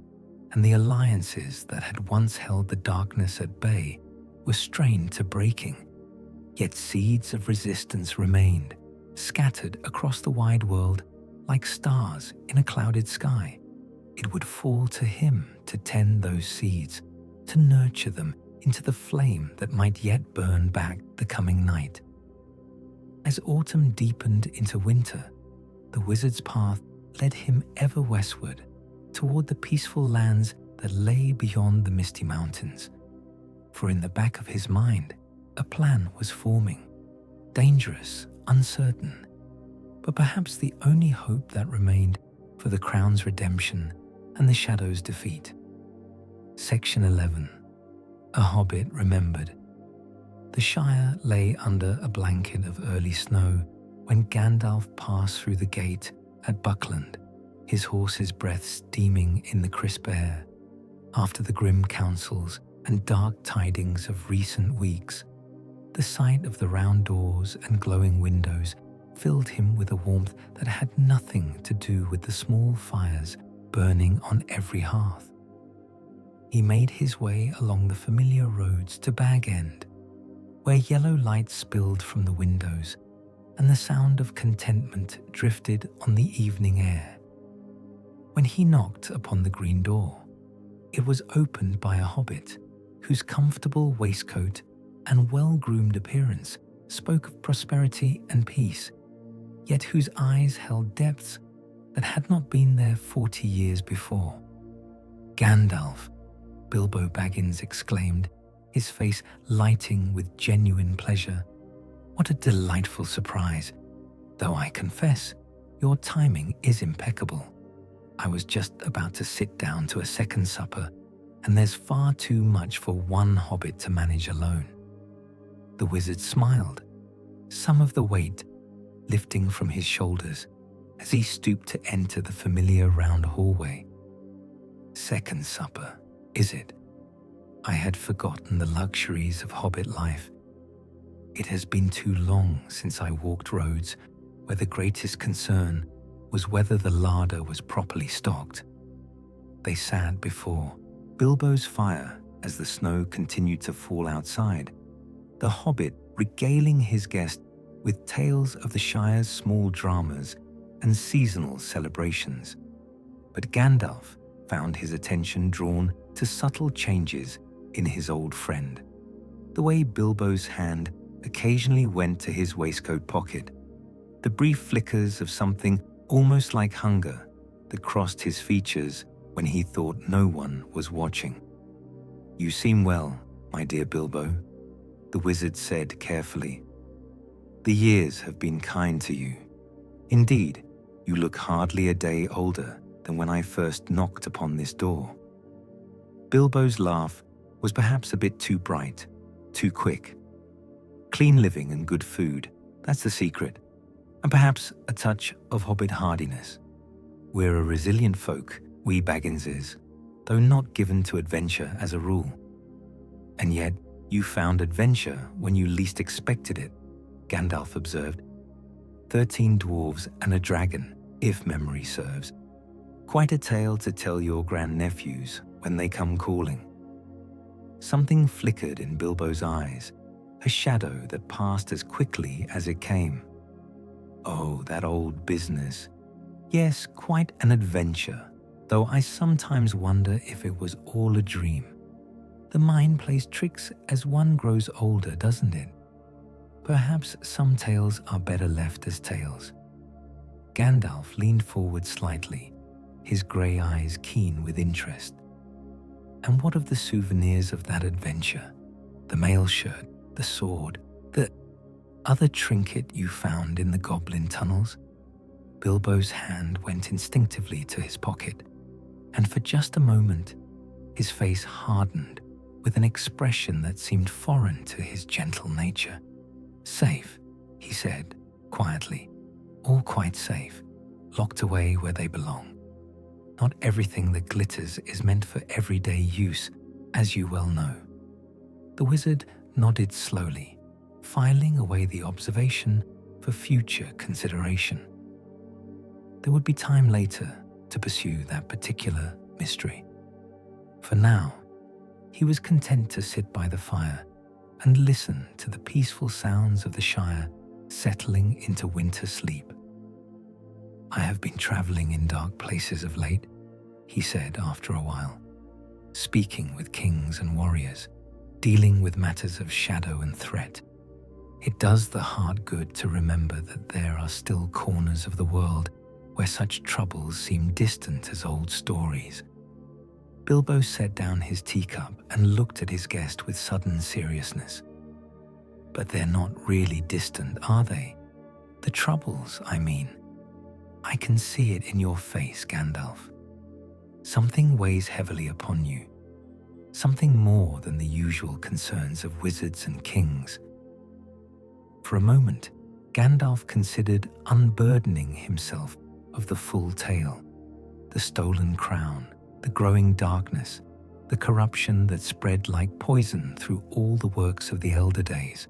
Speaker 1: and the alliances that had once held the darkness at bay were strained to breaking. Yet seeds of resistance remained, scattered across the wide world like stars in a clouded sky. It would fall to him to tend those seeds, to nurture them into the flame that might yet burn back the coming night. As autumn deepened into winter, the wizard's path led him ever westward, toward the peaceful lands that lay beyond the misty mountains. For in the back of his mind, a plan was forming, dangerous, uncertain, but perhaps the only hope that remained for the crown's redemption and the shadow's defeat. Section 11. A Hobbit Remembered. The Shire lay under a blanket of early snow when Gandalf passed through the gate at Buckland, his horse's breath steaming in the crisp air, after the grim counsels and dark tidings of recent weeks, the sight of the round doors and glowing windows filled him with a warmth that had nothing to do with the small fires burning on every hearth. He made his way along the familiar roads to Bag End, where yellow light spilled from the windows and the sound of contentment drifted on the evening air. When he knocked upon the green door, it was opened by a hobbit whose comfortable waistcoat and well-groomed appearance spoke of prosperity and peace, yet whose eyes held depths that had not been there 40 years before. "Gandalf," Bilbo Baggins exclaimed, his face lighting with genuine pleasure. "What a delightful surprise, though I confess, your timing is impeccable. I was just about to sit down to a second supper, and there's far too much for one hobbit to manage alone." The wizard smiled, some of the weight lifting from his shoulders as he stooped to enter the familiar round hallway. "Second supper, is it? I had forgotten the luxuries of hobbit life. It has been too long since I walked roads where the greatest concern was whether the larder was properly stocked." They sat before Bilbo's fire as the snow continued to fall outside, the hobbit regaling his guest with tales of the Shire's small dramas and seasonal celebrations. But Gandalf found his attention drawn to subtle changes in his old friend. The way Bilbo's hand occasionally went to his waistcoat pocket, the brief flickers of something almost like hunger that crossed his features when he thought no one was watching. "You seem well, my dear Bilbo," the wizard said carefully. "The years have been kind to you. Indeed, you look hardly a day older than when I first knocked upon this door." Bilbo's laugh was perhaps a bit too bright, too quick. Clean living and good food, that's the secret, and perhaps a touch of hobbit hardiness. We're a resilient folk, we Bagginses, though not given to adventure as a rule. And yet, you found adventure when you least expected it, Gandalf observed. 13 dwarves and a dragon, if memory serves. Quite a tale to tell your grandnephews when they come calling. Something flickered in Bilbo's eyes, a shadow that passed as quickly as it came. "Oh, that old business. Yes, quite an adventure, though I sometimes wonder if it was all a dream. The mind plays tricks as one grows older, doesn't it? Perhaps some tales are better left as tales." Gandalf leaned forward slightly, his grey eyes keen with interest. "And what of the souvenirs of that adventure? The mail shirt, the sword, the other trinket you found in the goblin tunnels?" Bilbo's hand went instinctively to his pocket, and for just a moment, his face hardened with an expression that seemed foreign to his gentle nature. "Safe," he said quietly, "all quite safe, locked away where they belong. Not everything that glitters is meant for everyday use, as you well know." The wizard nodded slowly, filing away the observation for future consideration. There would be time later to pursue that particular mystery. For now, he was content to sit by the fire and listen to the peaceful sounds of the Shire settling into winter sleep. "I have been traveling in dark places of late," he said after a while, "speaking with kings and warriors, dealing with matters of shadow and threat. It does the heart good to remember that there are still corners of the world where such troubles seem distant as old stories." Bilbo set down his teacup and looked at his guest with sudden seriousness. "But they're not really distant, are they? The troubles, I mean. I can see it in your face, Gandalf. Something weighs heavily upon you, something more than the usual concerns of wizards and kings." For a moment, Gandalf considered unburdening himself of the full tale, the stolen crown, the growing darkness, the corruption that spread like poison through all the works of the elder days.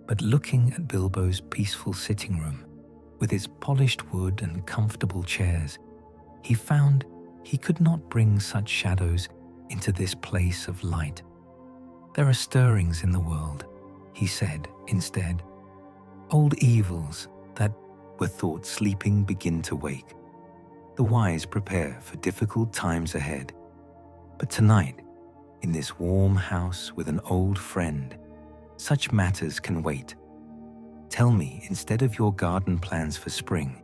Speaker 1: But looking at Bilbo's peaceful sitting room, with its polished wood and comfortable chairs, he found he could not bring such shadows into this place of light. There are stirrings in the world, he said instead. Old evils that were thought sleeping begin to wake. The wise prepare for difficult times ahead. But tonight, in this warm house with an old friend, such matters can wait. Tell me, instead of your garden plans for spring,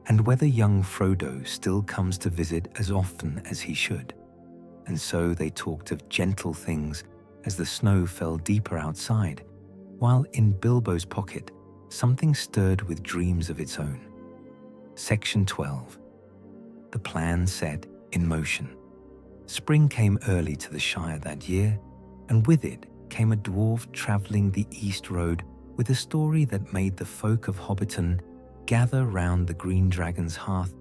Speaker 1: and whether young Frodo still comes to visit as often as he should. And so they talked of gentle things as the snow fell deeper outside, while in Bilbo's pocket, something stirred with dreams of its own. Section 12. The plan set in motion. Spring came early to the Shire that year, and with it came a dwarf travelling the East Road with a story that made the folk of Hobbiton gather round the Green Dragon's hearth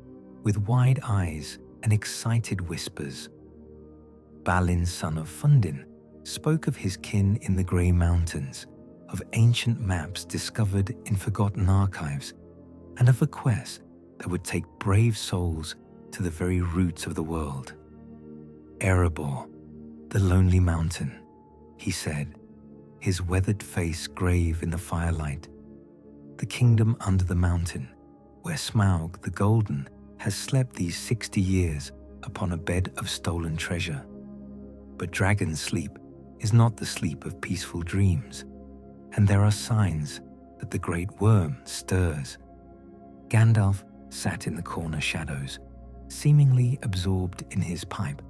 Speaker 1: with wide eyes and excited whispers. Balin, son of Fundin, spoke of his kin in the Grey Mountains, of ancient maps discovered in forgotten archives, and of a quest that would take brave souls to the very roots of the world. Erebor, the lonely mountain, he said, his weathered face grave in the firelight. The kingdom under the mountain, where Smaug the Golden has slept these 60 years upon a bed of stolen treasure. But dragon sleep is not the sleep of peaceful dreams, and there are signs that the great worm stirs. Gandalf sat in the corner shadows, seemingly absorbed in his pipe,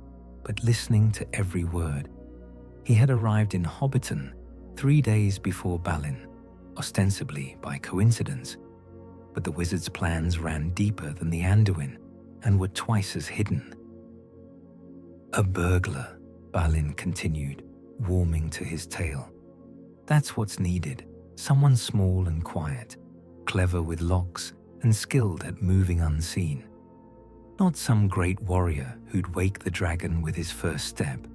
Speaker 1: but listening to every word. He had arrived in Hobbiton 3 days before Balin, ostensibly by coincidence, but the wizard's plans ran deeper than the Anduin and were twice as hidden. A burglar, Balin continued, warming to his tale. That's what's needed, someone small and quiet, clever with locks and skilled at moving unseen. Not some great warrior who'd wake the dragon with his first step,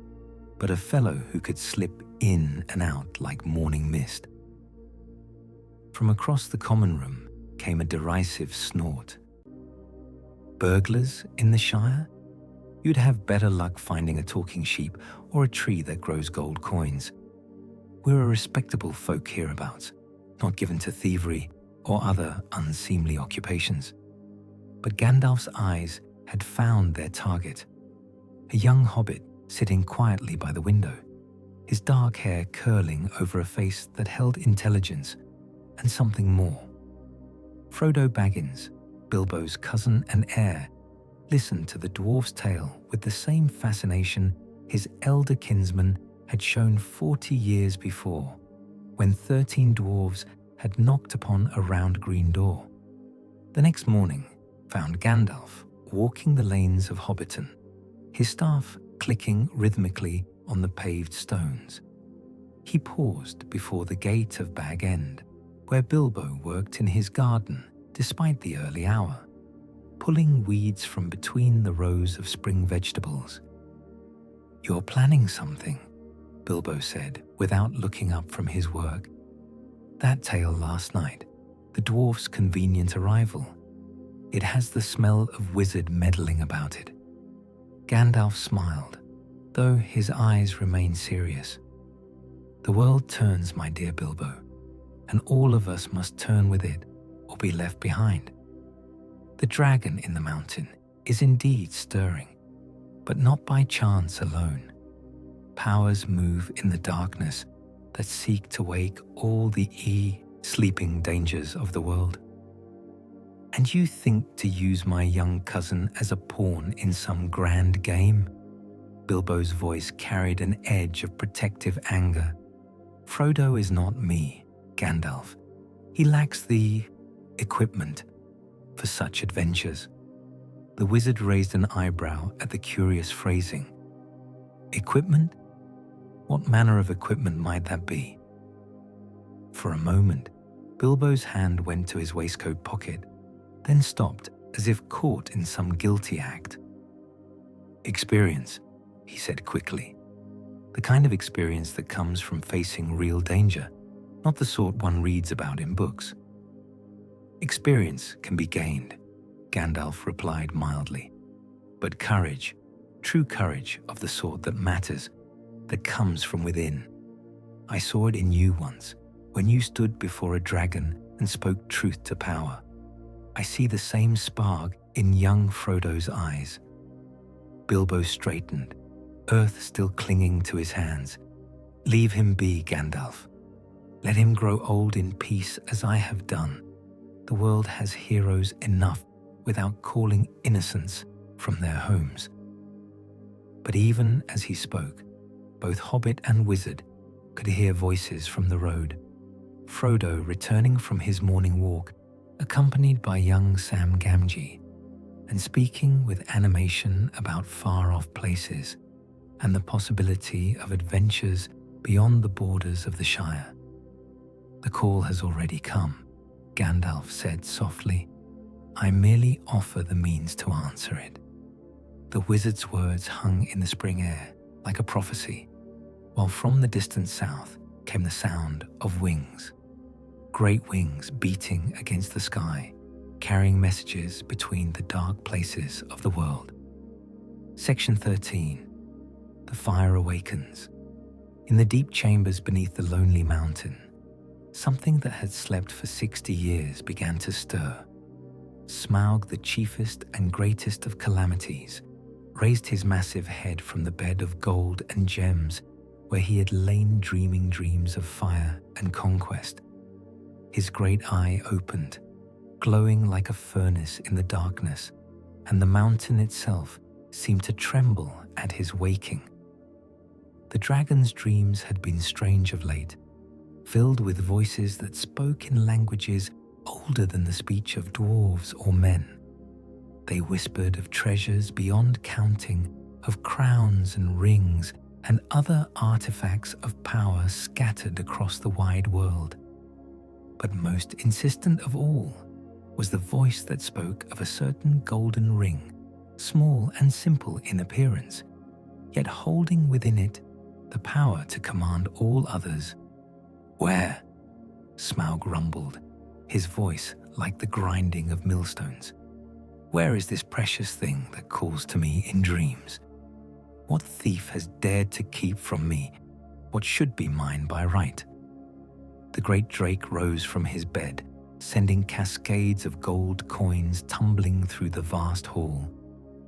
Speaker 1: but a fellow who could slip in and out like morning mist. From across the common room came a derisive snort. Burglars in the Shire? You'd have better luck finding a talking sheep or a tree that grows gold coins. We're a respectable folk hereabouts, not given to thievery or other unseemly occupations. But Gandalf's eyes had found their target, a young hobbit sitting quietly by the window, his dark hair curling over a face that held intelligence and something more. Frodo Baggins, Bilbo's cousin and heir, listened to the dwarf's tale with the same fascination his elder kinsman had shown 40 years before, when 13 dwarves had knocked upon a round green door. The next morning found Gandalf walking the lanes of Hobbiton, his staff clicking rhythmically on the paved stones. He paused before the gate of Bag End, where Bilbo worked in his garden despite the early hour, pulling weeds from between the rows of spring vegetables. "You're planning something," Bilbo said without looking up from his work. "That tale last night, the dwarf's convenient arrival. It has the smell of wizard meddling about it." Gandalf smiled, though his eyes remained serious. "The world turns, my dear Bilbo, and all of us must turn with it or be left behind. The dragon in the mountain is indeed stirring, but not by chance alone. Powers move in the darkness that seek to wake all the sleeping dangers of the world. And you think to use my young cousin as a pawn in some grand game?" Bilbo's voice carried an edge of protective anger. "Frodo is not me, Gandalf. He lacks the equipment for such adventures." The wizard raised an eyebrow at the curious phrasing. "Equipment? What manner of equipment might that be?" For a moment, Bilbo's hand went to his waistcoat pocket, then stopped as if caught in some guilty act. "Experience," he said quickly. "The kind of experience that comes from facing real danger, not the sort one reads about in books." "Experience can be gained," Gandalf replied mildly. "But courage, true courage of the sort that matters, that comes from within. I saw it in you once, when you stood before a dragon and spoke truth to power. I see the same spark in young Frodo's eyes." Bilbo straightened, earth still clinging to his hands. "Leave him be, Gandalf. Let him grow old in peace as I have done. The world has heroes enough without calling innocents from their homes." But even as he spoke, both hobbit and wizard could hear voices from the road. Frodo returning from his morning walk, accompanied by young Sam Gamgee, and speaking with animation about far-off places and the possibility of adventures beyond the borders of the Shire. "The call has already come," Gandalf said softly. "I merely offer the means to answer it." The wizard's words hung in the spring air like a prophecy, while from the distant south came the sound of wings. Great wings beating against the sky, carrying messages between the dark places of the world. Section 13. The Fire Awakens. In the deep chambers beneath the lonely mountain, something that had slept for 60 years began to stir. Smaug, the chiefest and greatest of calamities, raised his massive head from the bed of gold and gems where he had lain dreaming dreams of fire and conquest. His great eye opened, glowing like a furnace in the darkness, and the mountain itself seemed to tremble at his waking. The dragon's dreams had been strange of late, filled with voices that spoke in languages older than the speech of dwarves or men. They whispered of treasures beyond counting, of crowns and rings and other artifacts of power scattered across the wide world. But most insistent of all was the voice that spoke of a certain golden ring, small and simple in appearance, yet holding within it the power to command all others. "Where?" Smaug rumbled, his voice like the grinding of millstones. "Where is this precious thing that calls to me in dreams? What thief has dared to keep from me what should be mine by right?" The great drake rose from his bed, sending cascades of gold coins tumbling through the vast hall.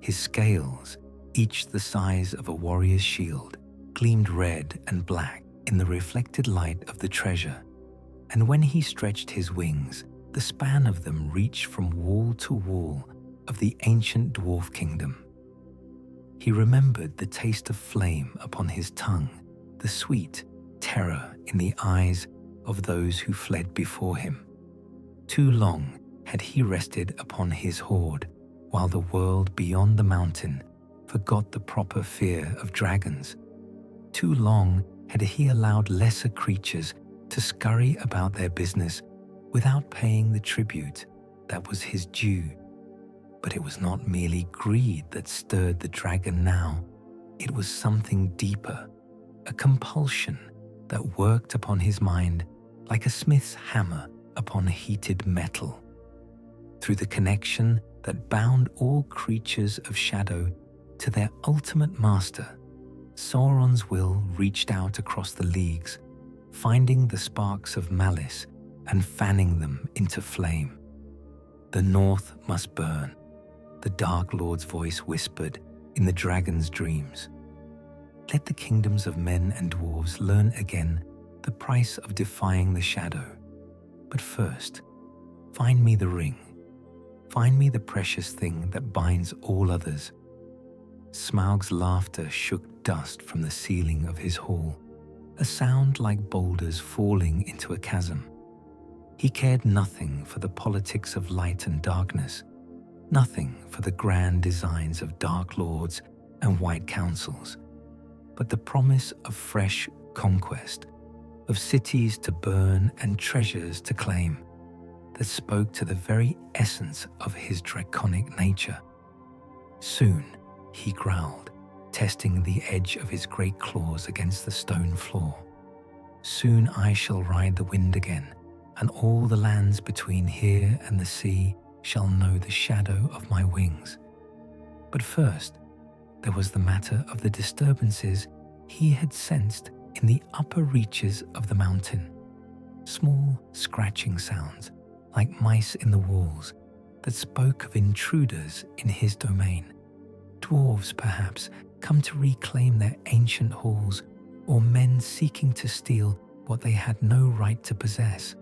Speaker 1: His scales, each the size of a warrior's shield, gleamed red and black in the reflected light of the treasure, and when he stretched his wings, the span of them reached from wall to wall of the ancient dwarf kingdom. He remembered the taste of flame upon his tongue, the sweet terror in the eyes of those who fled before him. Too long had he rested upon his hoard, while the world beyond the mountain forgot the proper fear of dragons. Too long had he allowed lesser creatures to scurry about their business without paying the tribute that was his due. But it was not merely greed that stirred the dragon now. It was something deeper, a compulsion that worked upon his mind like a smith's hammer upon heated metal. Through the connection that bound all creatures of shadow to their ultimate master, Sauron's will reached out across the leagues, finding the sparks of malice and fanning them into flame. "The North must burn," the Dark Lord's voice whispered in the dragon's dreams. "Let the kingdoms of men and dwarves learn again the price of defying the shadow. But first, find me the ring. Find me the precious thing that binds all others." Smaug's laughter shook dust from the ceiling of his hall, a sound like boulders falling into a chasm. He cared nothing for the politics of light and darkness, nothing for the grand designs of dark lords and white councils, but the promise of fresh conquest, of cities to burn and treasures to claim, that spoke to the very essence of his draconic nature. Soon, he growled, testing the edge of his great claws against the stone floor. Soon I shall ride the wind again, and all the lands between here and the sea shall know the shadow of my wings. But first, there was the matter of the disturbances he had sensed in the upper reaches of the mountain. Small scratching sounds, like mice in the walls, that spoke of intruders in his domain. Dwarves, perhaps, come to reclaim their ancient halls, or men seeking to steal what they had no right to possess.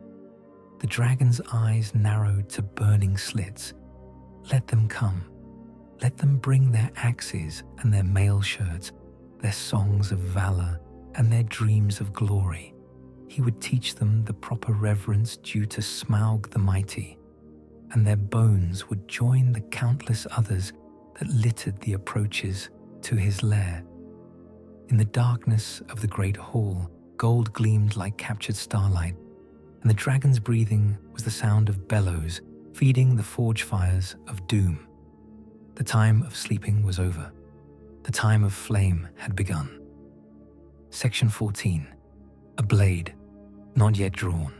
Speaker 1: The dragon's eyes narrowed to burning slits. Let them come. Let them bring their axes and their mail shirts, their songs of valor and their dreams of glory. He would teach them the proper reverence due to Smaug the mighty, and their bones would join the countless others that littered the approaches to his lair. In the darkness of the great hall, gold gleamed like captured starlight, and the dragon's breathing was the sound of bellows feeding the forge fires of doom. The time of sleeping was over. The time of flame had begun. Section 14. A blade, not yet drawn.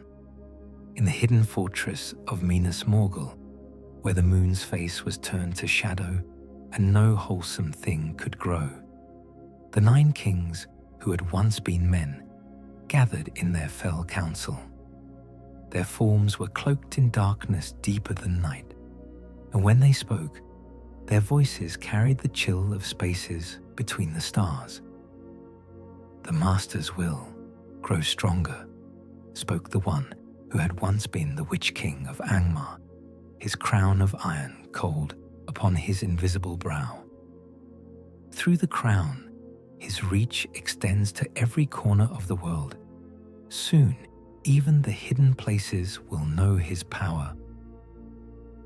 Speaker 1: In the hidden fortress of Minas Morgul, where the moon's face was turned to shadow and no wholesome thing could grow, the 9 kings who had once been men gathered in their fell council. Their forms were cloaked in darkness deeper than night, and when they spoke, their voices carried the chill of spaces between the stars. The Master's will grows stronger, spoke the one who had once been the Witch King of Angmar, his crown of iron cold upon his invisible brow. Through the crown, his reach extends to every corner of the world. Soon, even the hidden places will know his power.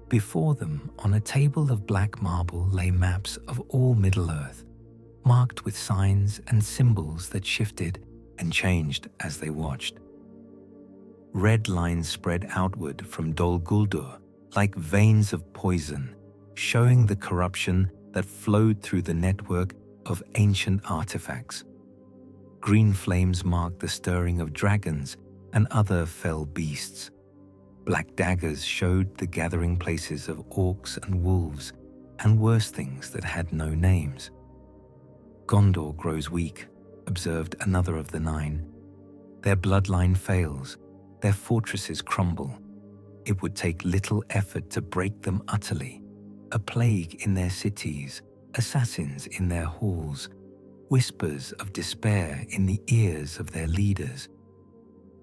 Speaker 1: Before them, on a table of black marble, lay maps of all Middle-earth, marked with signs and symbols that shifted and changed as they watched. Red lines spread outward from Dol Guldur like veins of poison, showing the corruption that flowed through the network of ancient artifacts. Green flames marked the stirring of dragons and other fell beasts. Black daggers showed the gathering places of orcs and wolves, and worse things that had no names. Gondor grows weak, observed another of the 9. Their bloodline fails, their fortresses crumble. It would take little effort to break them utterly. A plague in their cities, assassins in their halls, whispers of despair in the ears of their leaders.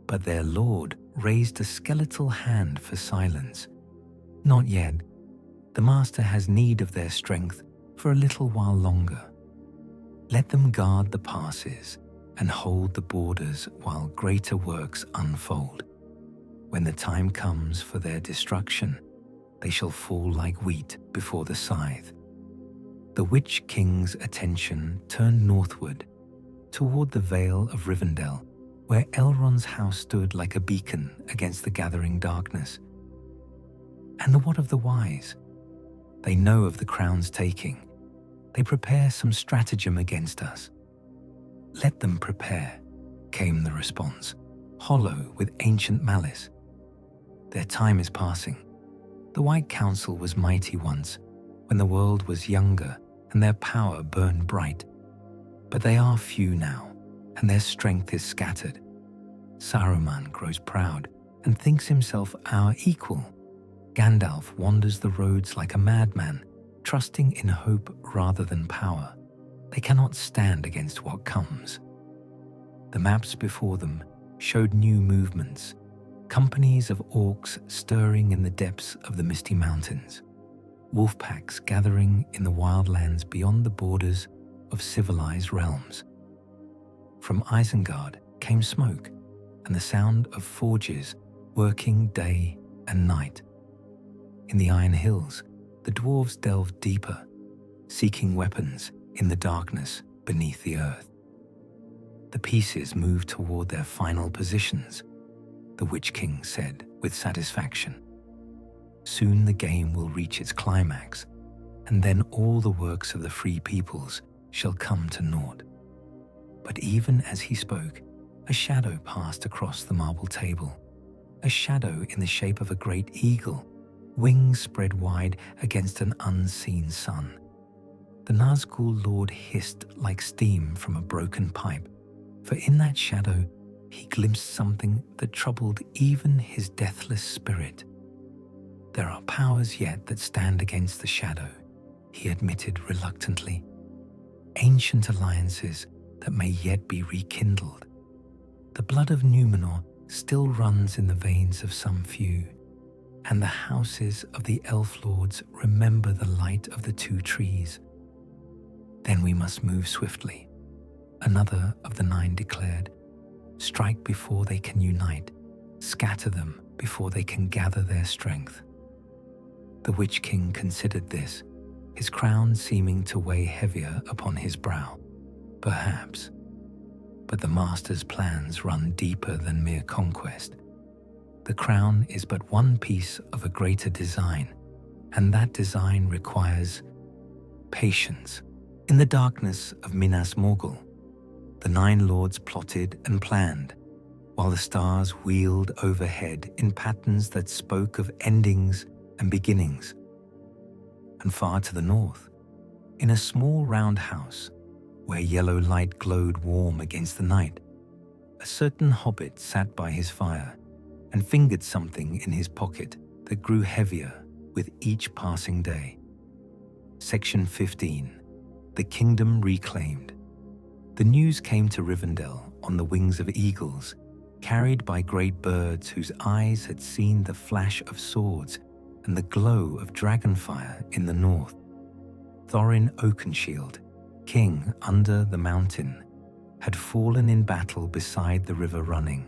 Speaker 1: But their lord raised a skeletal hand for silence. Not yet. The Master has need of their strength for a little while longer. Let them guard the passes and hold the borders while greater works unfold. When the time comes for their destruction, they shall fall like wheat before the scythe. The Witch King's attention turned northward, toward the Vale of Rivendell, where Elrond's house stood like a beacon against the gathering darkness. And what of the wise? They know of the crown's taking. They prepare some stratagem against us. Let them prepare, came the response, hollow with ancient malice. Their time is passing. The White Council was mighty once, when the world was younger and their power burned bright. But they are few now, and their strength is scattered. Saruman grows proud and thinks himself our equal. Gandalf wanders the roads like a madman, trusting in hope rather than power. They cannot stand against what comes. The maps before them showed new movements, companies of orcs stirring in the depths of the misty mountains, wolf packs gathering in the wildlands beyond the borders of civilized realms. From Isengard came smoke and the sound of forges working day and night. In the Iron Hills, the dwarves delved deeper, seeking weapons in the darkness beneath the earth. The pieces move toward their final positions, the Witch King said with satisfaction. Soon the game will reach its climax, and then all the works of the free peoples shall come to naught. But even as he spoke, a shadow passed across the marble table, a shadow in the shape of a great eagle, wings spread wide against an unseen sun. The Nazgul Lord hissed like steam from a broken pipe, for in that shadow he glimpsed something that troubled even his deathless spirit. There are powers yet that stand against the shadow, he admitted reluctantly. Ancient alliances that may yet be rekindled. The blood of Numenor still runs in the veins of some few, and the houses of the elf lords remember the light of the two trees. Then we must move swiftly, another of the 9 declared. Strike before they can unite, scatter them before they can gather their strength. The Witch King considered this, his crown seeming to weigh heavier upon his brow. Perhaps. But the Master's plans run deeper than mere conquest. The crown is but one piece of a greater design, and that design requires patience. In the darkness of Minas Morgul, the 9 lords plotted and planned, while the stars wheeled overhead in patterns that spoke of endings and beginnings. And far to the north, in a small round house, where yellow light glowed warm against the night, a certain hobbit sat by his fire and fingered something in his pocket that grew heavier with each passing day. Section 15. The Kingdom Reclaimed. The news came to Rivendell on the wings of eagles, carried by great birds whose eyes had seen the flash of swords and the glow of dragonfire in the north. Thorin Oakenshield, king under the mountain, had fallen in battle beside the river running,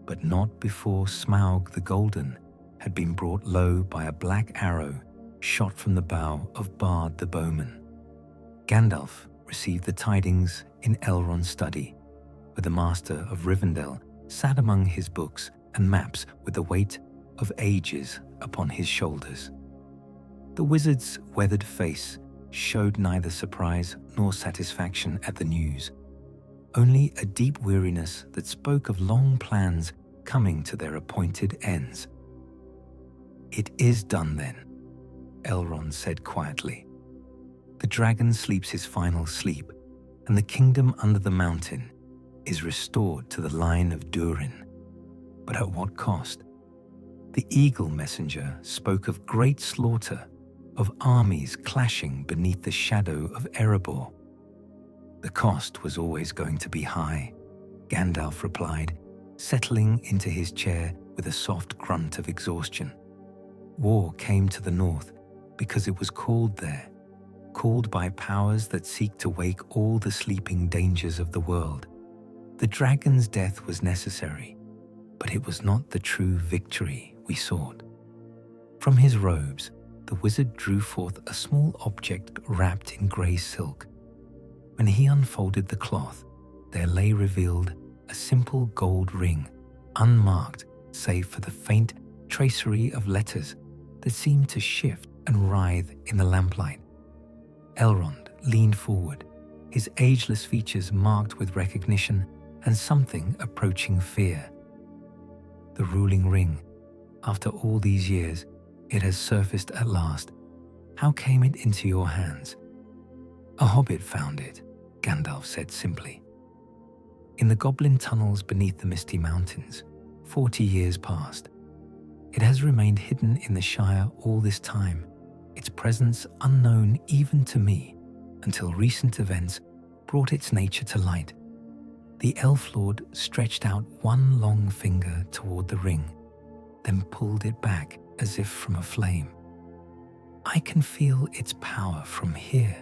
Speaker 1: but not before Smaug the Golden had been brought low by a black arrow shot from the bow of Bard the bowman. Gandalf received the tidings in Elrond's study, where the Master of Rivendell sat among his books and maps with the weight of ages upon his shoulders. The wizard's weathered face showed neither surprise nor satisfaction at the news, only a deep weariness that spoke of long plans coming to their appointed ends. "It is done then," Elrond said quietly. "The dragon sleeps his final sleep, and the kingdom under the mountain is restored to the line of Durin. But at what cost? The eagle messenger spoke of great slaughter, of armies clashing beneath the shadow of Erebor. The cost was always going to be high, Gandalf replied, settling into his chair with a soft grunt of exhaustion. War came to the north because it was called there, called by powers that seek to wake all the sleeping dangers of the world. The dragon's death was necessary, but it was not the true victory we sought." From his robes, the wizard drew forth a small object wrapped in grey silk. When he unfolded the cloth, there lay revealed a simple gold ring, unmarked save for the faint tracery of letters that seemed to shift and writhe in the lamplight. Elrond leaned forward, his ageless features marked with recognition and something approaching fear. "The ruling ring. After all these years, it has surfaced at last. How came it into your hands?" "A hobbit found it," Gandalf said simply. "In the goblin tunnels beneath the Misty Mountains, 40 years past. It has remained hidden in the Shire all this time, its presence unknown even to me, until recent events brought its nature to light." The Elf Lord stretched out one long finger toward the ring, then pulled it back as if from a flame. "I can feel its power from here,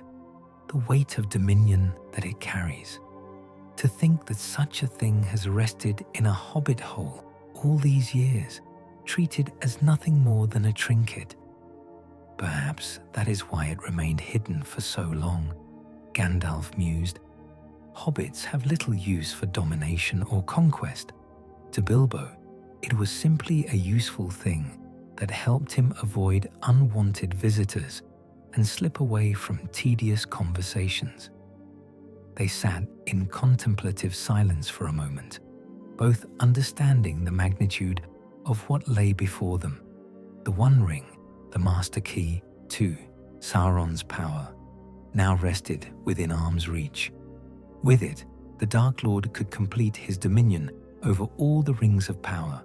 Speaker 1: the weight of dominion that it carries. To think that such a thing has rested in a hobbit hole all these years, treated as nothing more than a trinket. Perhaps that is why it remained hidden for so long," Gandalf mused. Hobbits have little use for domination or conquest. To Bilbo, it was simply a useful thing that helped him avoid unwanted visitors and slip away from tedious conversations. They sat in contemplative silence for a moment, both understanding the magnitude of what lay before them. The One Ring, the Master Key to Sauron's power, now rested within arm's reach. With it, the Dark Lord could complete his dominion over all the rings of power.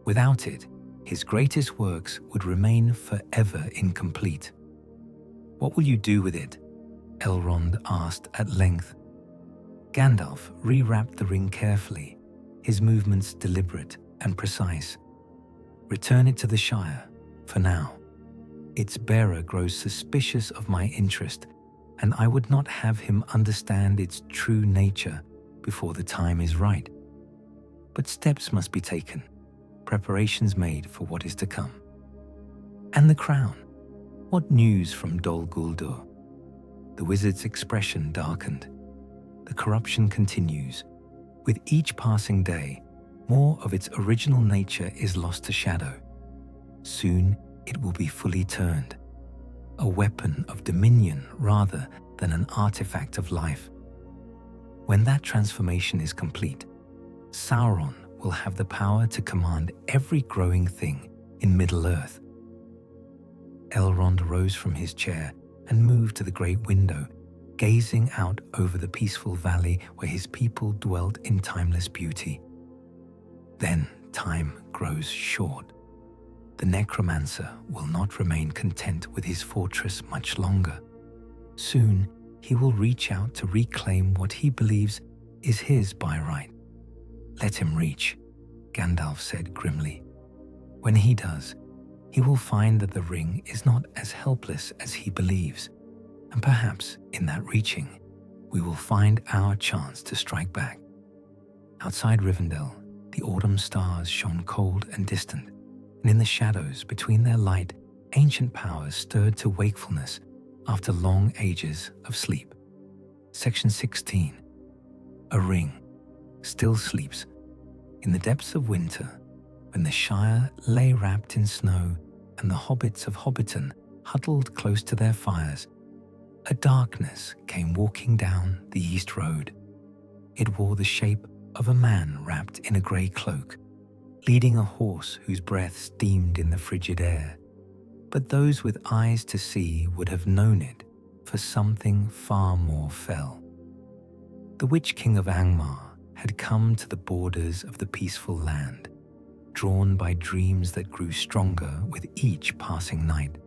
Speaker 1: Without it, his greatest works would remain forever incomplete. "What will you do with it?" Elrond asked at length. Gandalf rewrapped the ring carefully, his movements deliberate and precise. "Return it to the Shire, for now. Its bearer grows suspicious of my interest, and I would not have him understand its true nature before the time is right. But steps must be taken, preparations made for what is to come." "And the crown? What news from Dol Guldur?" The wizard's expression darkened. "The corruption continues. With each passing day, more of its original nature is lost to shadow. Soon it will be fully turned, a weapon of dominion rather than an artifact of life. When that transformation is complete, Sauron will have the power to command every growing thing in Middle-earth." Elrond rose from his chair and moved to the great window, gazing out over the peaceful valley where his people dwelt in timeless beauty. "Then time grows short. The necromancer will not remain content with his fortress much longer. Soon he will reach out to reclaim what he believes is his by right." "Let him reach," Gandalf said grimly. "When he does, he will find that the ring is not as helpless as he believes, and perhaps in that reaching, we will find our chance to strike back." Outside Rivendell, the autumn stars shone cold and distant, and in the shadows between their light, ancient powers stirred to wakefulness after long ages of sleep. Section 16. A ring still sleeps. In the depths of winter, when the Shire lay wrapped in snow and the hobbits of Hobbiton huddled close to their fires, a darkness came walking down the east road. It wore the shape of a man wrapped in a grey cloak, leading a horse whose breath steamed in the frigid air. But those with eyes to see would have known it for something far more fell. The Witch King of Angmar had come to the borders of the peaceful land, drawn by dreams that grew stronger with each passing night.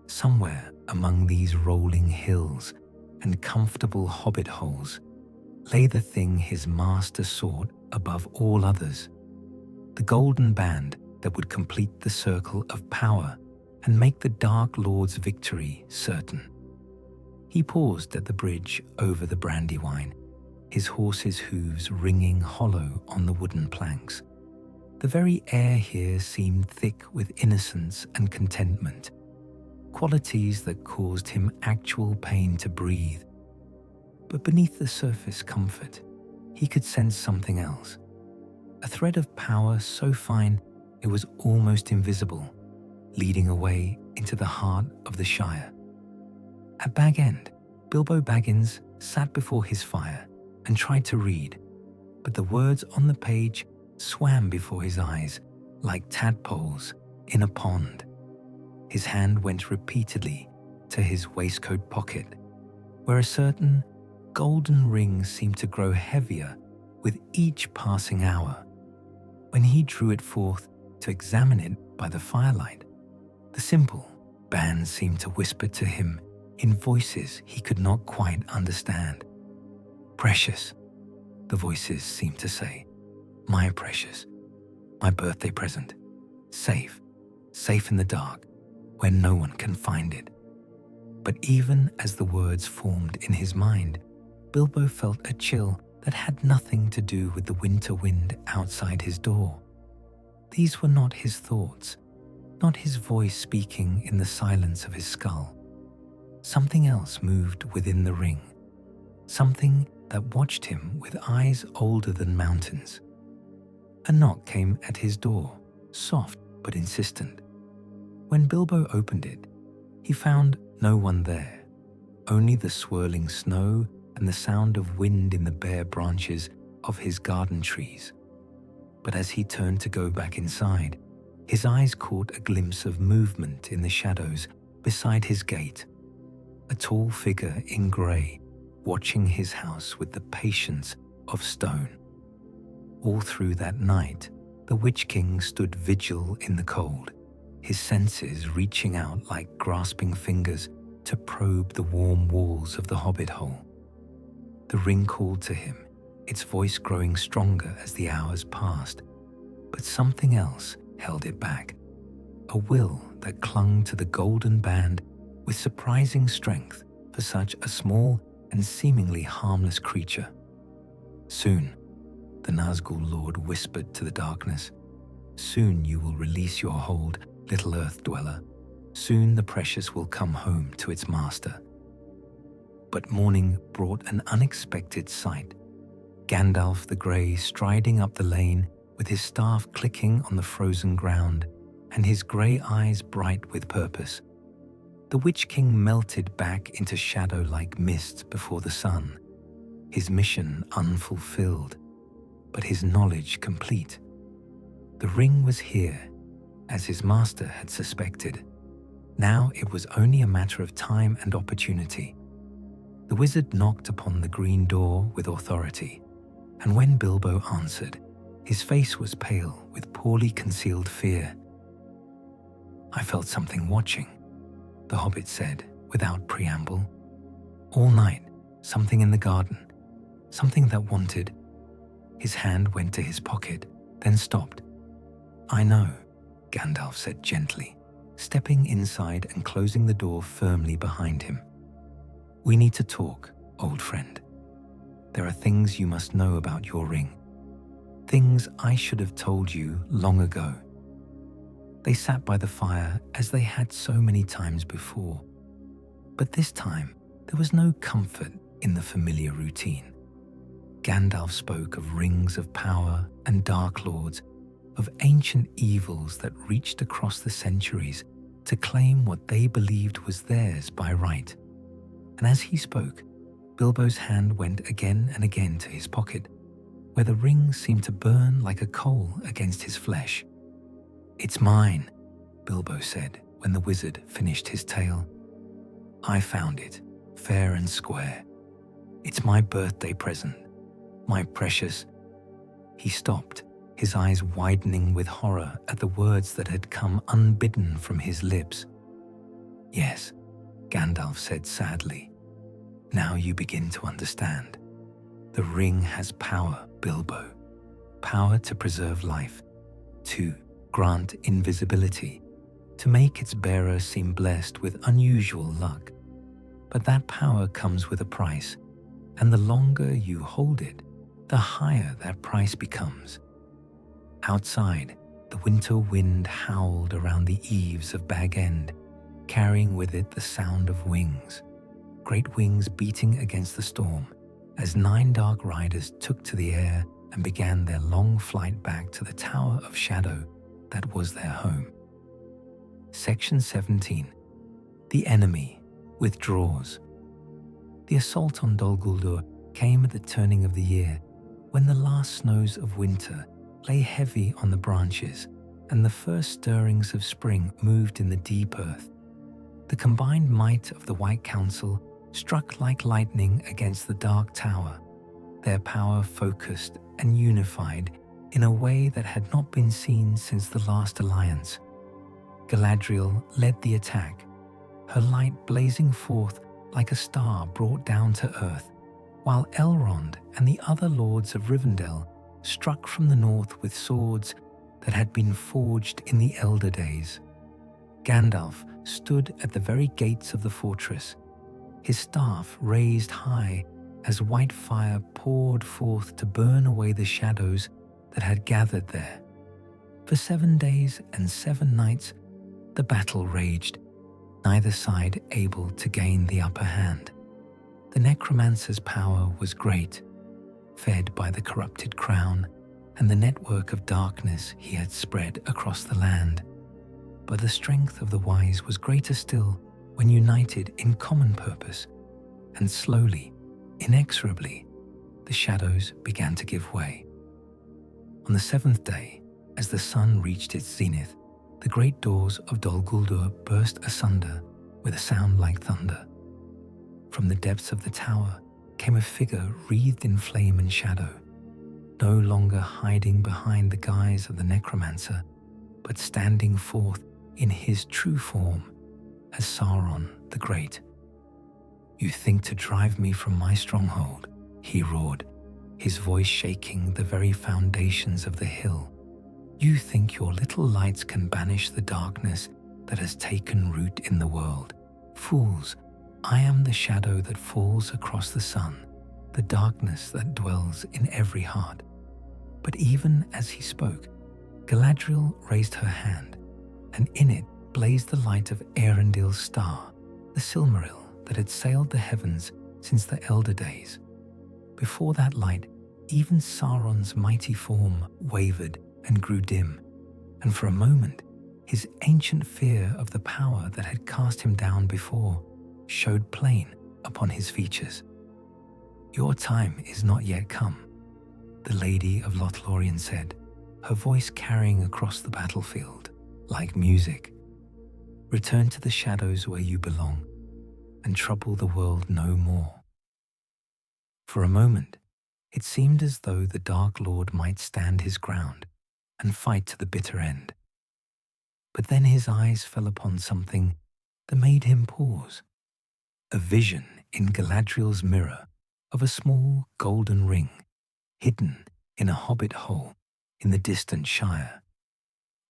Speaker 1: Somewhere among these rolling hills and comfortable hobbit holes lay the thing his master sought above all others, the golden band that would complete the circle of power and make the Dark Lord's victory certain. He paused at the bridge over the Brandywine, his horse's hooves ringing hollow on the wooden planks. The very air here seemed thick with innocence and contentment, qualities that caused him actual pain to breathe. But beneath the surface comfort, he could sense something else, a thread of power so fine it was almost invisible, leading away into the heart of the Shire. At Bag End, Bilbo Baggins sat before his fire and tried to read, but the words on the page swam before his eyes like tadpoles in a pond. His hand went repeatedly to his waistcoat pocket, where a certain golden ring seemed to grow heavier with each passing hour. When he drew it forth to examine it by the firelight, the simple band seemed to whisper to him in voices he could not quite understand. "Precious," the voices seemed to say. "My precious, my birthday present, safe in the dark, where no one can find it." But even as the words formed in his mind, Bilbo felt a chill that had nothing to do with the winter wind outside his door. These were not his thoughts, not his voice speaking in the silence of his skull. Something else moved within the ring, something that watched him with eyes older than mountains. A knock came at his door, soft but insistent. When Bilbo opened it, he found no one there, only the swirling snow and the sound of wind in the bare branches of his garden trees. But as he turned to go back inside, his eyes caught a glimpse of movement in the shadows beside his gate. A tall figure in grey, watching his house with the patience of stone. All through that night, the Witch King stood vigil in the cold, his senses reaching out like grasping fingers to probe the warm walls of the hobbit hole. The ring called to him, its voice growing stronger as the hours passed, but something else held it back, a will that clung to the golden band with surprising strength for such a small and seemingly harmless creature. Soon, the Nazgul Lord whispered to the darkness, soon you will release your hold, little earth dweller. Soon the precious will come home to its master. But morning brought an unexpected sight. Gandalf the Grey striding up the lane with his staff clicking on the frozen ground and his grey eyes bright with purpose. The Witch King melted back into shadow like mist before the sun, his mission unfulfilled, but his knowledge complete. The ring was here, as his master had suspected. Now it was only a matter of time and opportunity. The wizard knocked upon the green door with authority, and when Bilbo answered, his face was pale with poorly concealed fear. I felt something watching, the hobbit said without preamble. All night, something in the garden, something that wanted. His hand went to his pocket, then stopped. I know, Gandalf said gently, stepping inside and closing the door firmly behind him. We need to talk, old friend. There are things you must know about your ring. Things I should have told you long ago. They sat by the fire as they had so many times before. But this time, there was no comfort in the familiar routine. Gandalf spoke of rings of power and dark lords, of ancient evils that reached across the centuries to claim what they believed was theirs by right. And as he spoke, Bilbo's hand went again and again to his pocket, where the ring seemed to burn like a coal against his flesh. It's mine, Bilbo said when the wizard finished his tale. I found it, fair and square. It's my birthday present, my precious. He stopped, his eyes widening with horror at the words that had come unbidden from his lips. Yes, Gandalf said sadly. Now you begin to understand. The ring has power, Bilbo. Power to preserve life, to grant invisibility, to make its bearer seem blessed with unusual luck. But that power comes with a price, and the longer you hold it, the higher that price becomes. Outside, the winter wind howled around the eaves of Bag End, carrying with it the sound of wings, great wings beating against the storm, as 9 dark riders took to the air and began their long flight back to the Tower of Shadow that was their home. Section 17. The enemy withdraws. The assault on Dol Guldur came at the turning of the year, when the last snows of winter lay heavy on the branches and the first stirrings of spring moved in the deep earth. The combined might of the White Council struck like lightning against the dark tower, their power focused and unified in a way that had not been seen since the last alliance. Galadriel led the attack, her light blazing forth like a star brought down to earth, while Elrond and the other lords of Rivendell struck from the north with swords that had been forged in the elder days. Gandalf stood at the very gates of the fortress, his staff raised high as white fire poured forth to burn away the shadows that had gathered there. For 7 days and 7 nights, the battle raged, neither side able to gain the upper hand. The necromancer's power was great, fed by the corrupted crown and the network of darkness he had spread across the land. But the strength of the wise was greater still when united in common purpose, and slowly, inexorably, the shadows began to give way. On the seventh day, as the sun reached its zenith, the great doors of Dol Guldur burst asunder with a sound like thunder. From the depths of the tower came a figure wreathed in flame and shadow, no longer hiding behind the guise of the necromancer, but standing forth in his true form as Sauron the Great. "You think to drive me from my stronghold," he roared, his voice shaking the very foundations of the hill. "You think your little lights can banish the darkness that has taken root in the world? Fools, I am the shadow that falls across the sun, the darkness that dwells in every heart." But even as he spoke, Galadriel raised her hand, and in it blazed the light of Eärendil's star, the Silmaril that had sailed the heavens since the Elder Days. Before that light, even Sauron's mighty form wavered and grew dim, and for a moment, his ancient fear of the power that had cast him down before showed plain upon his features. "Your time is not yet come," the Lady of Lothlorien said, her voice carrying across the battlefield like music. "Return to the shadows where you belong, and trouble the world no more." For a moment, it seemed as though the Dark Lord might stand his ground and fight to the bitter end. But then his eyes fell upon something that made him pause. A vision in Galadriel's mirror of a small golden ring hidden in a hobbit hole in the distant Shire.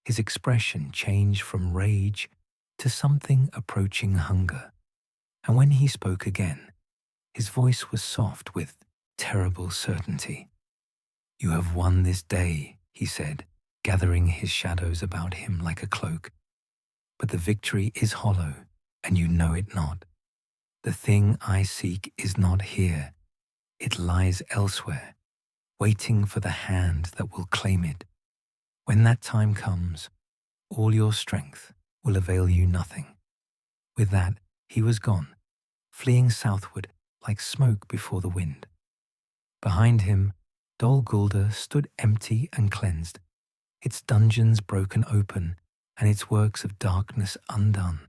Speaker 1: His expression changed from rage to something approaching hunger, and when he spoke again, his voice was soft with terrible certainty. "You have won this day," he said, gathering his shadows about him like a cloak. "But the victory is hollow, and you know it not. The thing I seek is not here. It lies elsewhere, waiting for the hand that will claim it. When that time comes, all your strength will avail you nothing." With that, he was gone, fleeing southward like smoke before the wind. Behind him, Dol Guldur stood empty and cleansed, its dungeons broken open and its works of darkness undone.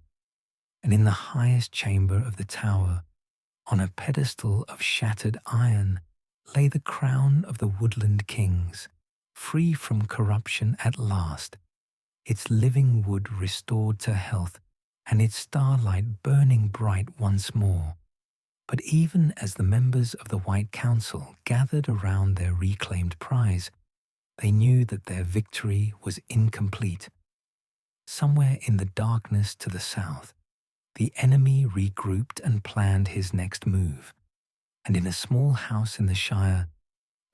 Speaker 1: And in the highest chamber of the tower, on a pedestal of shattered iron, lay the crown of the Woodland Kings, free from corruption at last, its living wood restored to health and its starlight burning bright once more. But even as the members of the White Council gathered around their reclaimed prize, they knew that their victory was incomplete. Somewhere in the darkness to the south, the enemy regrouped and planned his next move, and in a small house in the Shire,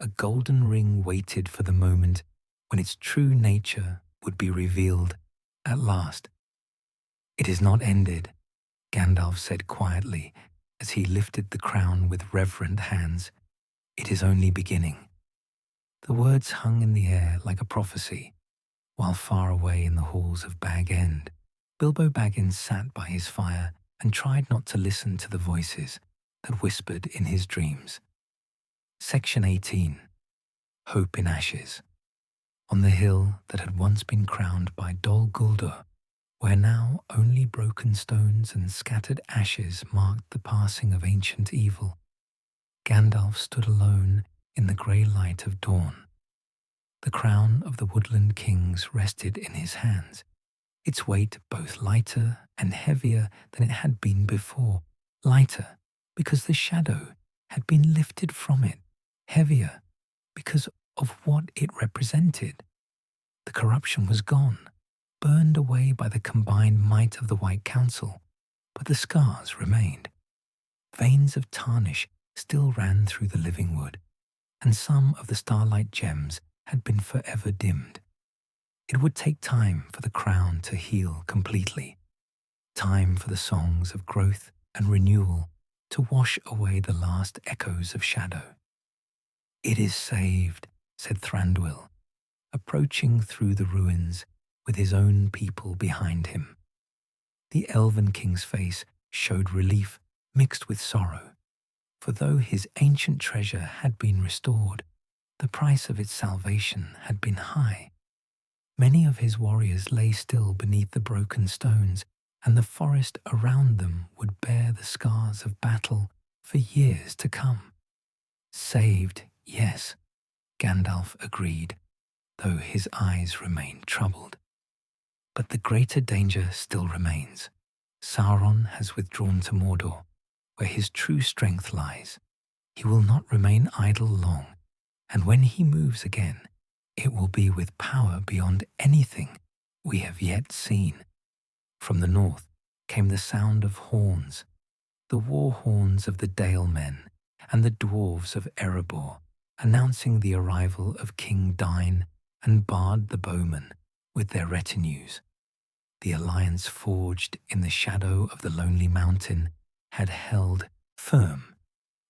Speaker 1: a golden ring waited for the moment when its true nature would be revealed at last. "It is not ended," Gandalf said quietly as he lifted the crown with reverent hands. "It is only beginning." The words hung in the air like a prophecy, while far away in the halls of Bag End, Bilbo Baggins sat by his fire and tried not to listen to the voices that whispered in his dreams. Section 18. Hope in Ashes. On the hill that had once been crowned by Dol Guldur, where now only broken stones and scattered ashes marked the passing of ancient evil, Gandalf stood alone in the grey light of dawn. The crown of the Woodland Kings rested in his hands, its weight both lighter and heavier than it had been before. Lighter because the shadow had been lifted from it, heavier because of what it represented. The corruption was gone, burned away by the combined might of the White Council, but the scars remained. Veins of tarnish still ran through the living wood, and some of the starlight gems had been forever dimmed. It would take time for the crown to heal completely, time for the songs of growth and renewal to wash away the last echoes of shadow. "It is saved," said Thranduil, approaching through the ruins with his own people behind him. The Elven King's face showed relief mixed with sorrow, for though his ancient treasure had been restored, the price of its salvation had been high. Many of his warriors lay still beneath the broken stones, and the forest around them would bear the scars of battle for years to come. "Saved, yes," Gandalf agreed, though his eyes remained troubled. "But the greater danger still remains. Sauron has withdrawn to Mordor, where his true strength lies. He will not remain idle long, and when he moves again, it will be with power beyond anything we have yet seen." From the north came the sound of horns, the war horns of the Dale men and the dwarves of Erebor, announcing the arrival of King Dain and Bard the bowman with their retinues. The alliance forged in the shadow of the lonely mountain had held firm,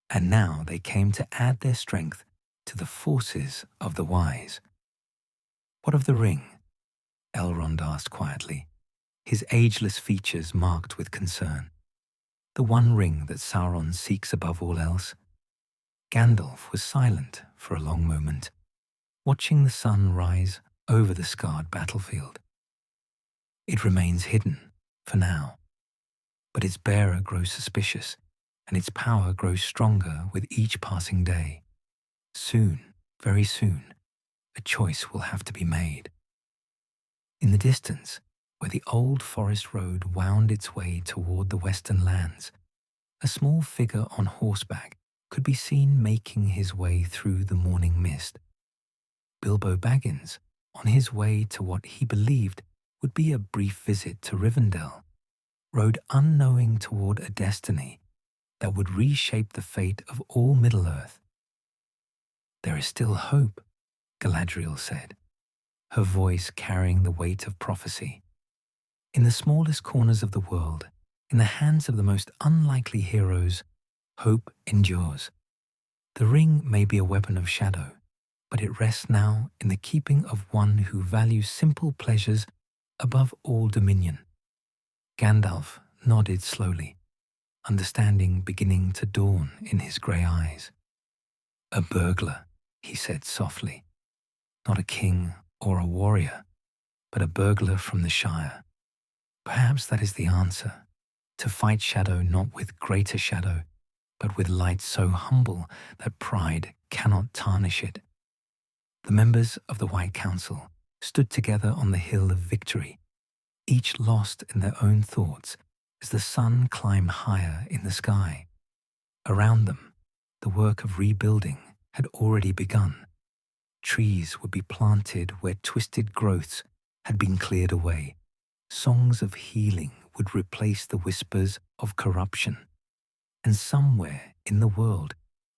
Speaker 1: and now they came to add their strength to the forces of the wise. "What of the ring?" Elrond asked quietly, his ageless features marked with concern. "The one ring that Sauron seeks above all else?" Gandalf was silent for a long moment, watching the sun rise over the scarred battlefield. "It remains hidden, for now, but its bearer grows suspicious, and its power grows stronger with each passing day. Soon, very soon, a choice will have to be made." In the distance, where the old forest road wound its way toward the western lands, a small figure on horseback could be seen making his way through the morning mist. Bilbo Baggins, on his way to what he believed would be a brief visit to Rivendell, rode unknowing toward a destiny that would reshape the fate of all Middle-earth. "There is still hope," Galadriel said, her voice carrying the weight of prophecy. "In the smallest corners of the world, in the hands of the most unlikely heroes, hope endures. The ring may be a weapon of shadow, but it rests now in the keeping of one who values simple pleasures above all dominion." Gandalf nodded slowly, understanding beginning to dawn in his grey eyes. "A burglar," he said softly. "Not a king or a warrior, but a burglar from the Shire. Perhaps that is the answer, to fight shadow not with greater shadow, but with light so humble that pride cannot tarnish it." The members of the White Council stood together on the hill of victory, each lost in their own thoughts as the sun climbed higher in the sky. Around them, the work of rebuilding had already begun. Trees would be planted where twisted growths had been cleared away. Songs of healing would replace the whispers of corruption. And somewhere in the world,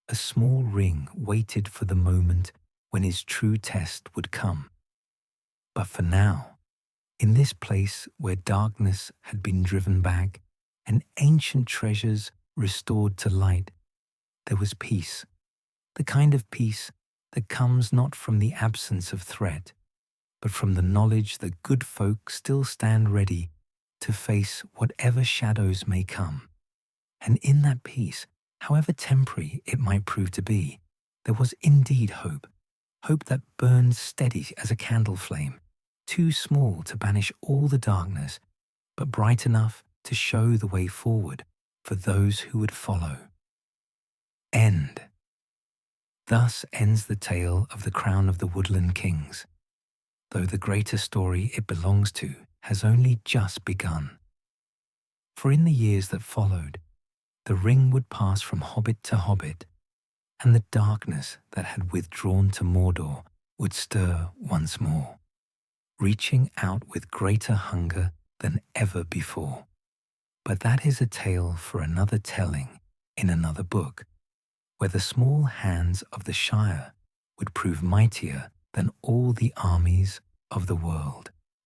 Speaker 1: a small ring waited for the moment when his true test would come. But for now, in this place where darkness had been driven back and ancient treasures restored to light, there was peace, the kind of peace that comes not from the absence of threat, but from the knowledge that good folk still stand ready to face whatever shadows may come. And in that peace, however temporary it might prove to be, there was indeed hope, hope that burned steady as a candle flame, too small to banish all the darkness, but bright enough to show the way forward for those who would follow. End. Thus ends the tale of the crown of the Woodland Kings, though the greater story it belongs to has only just begun. For in the years that followed, the ring would pass from hobbit to hobbit, and the darkness that had withdrawn to Mordor would stir once more, reaching out with greater hunger than ever before. But that is a tale for another telling in another book, where the small hands of the Shire would prove mightier than all the armies of the world.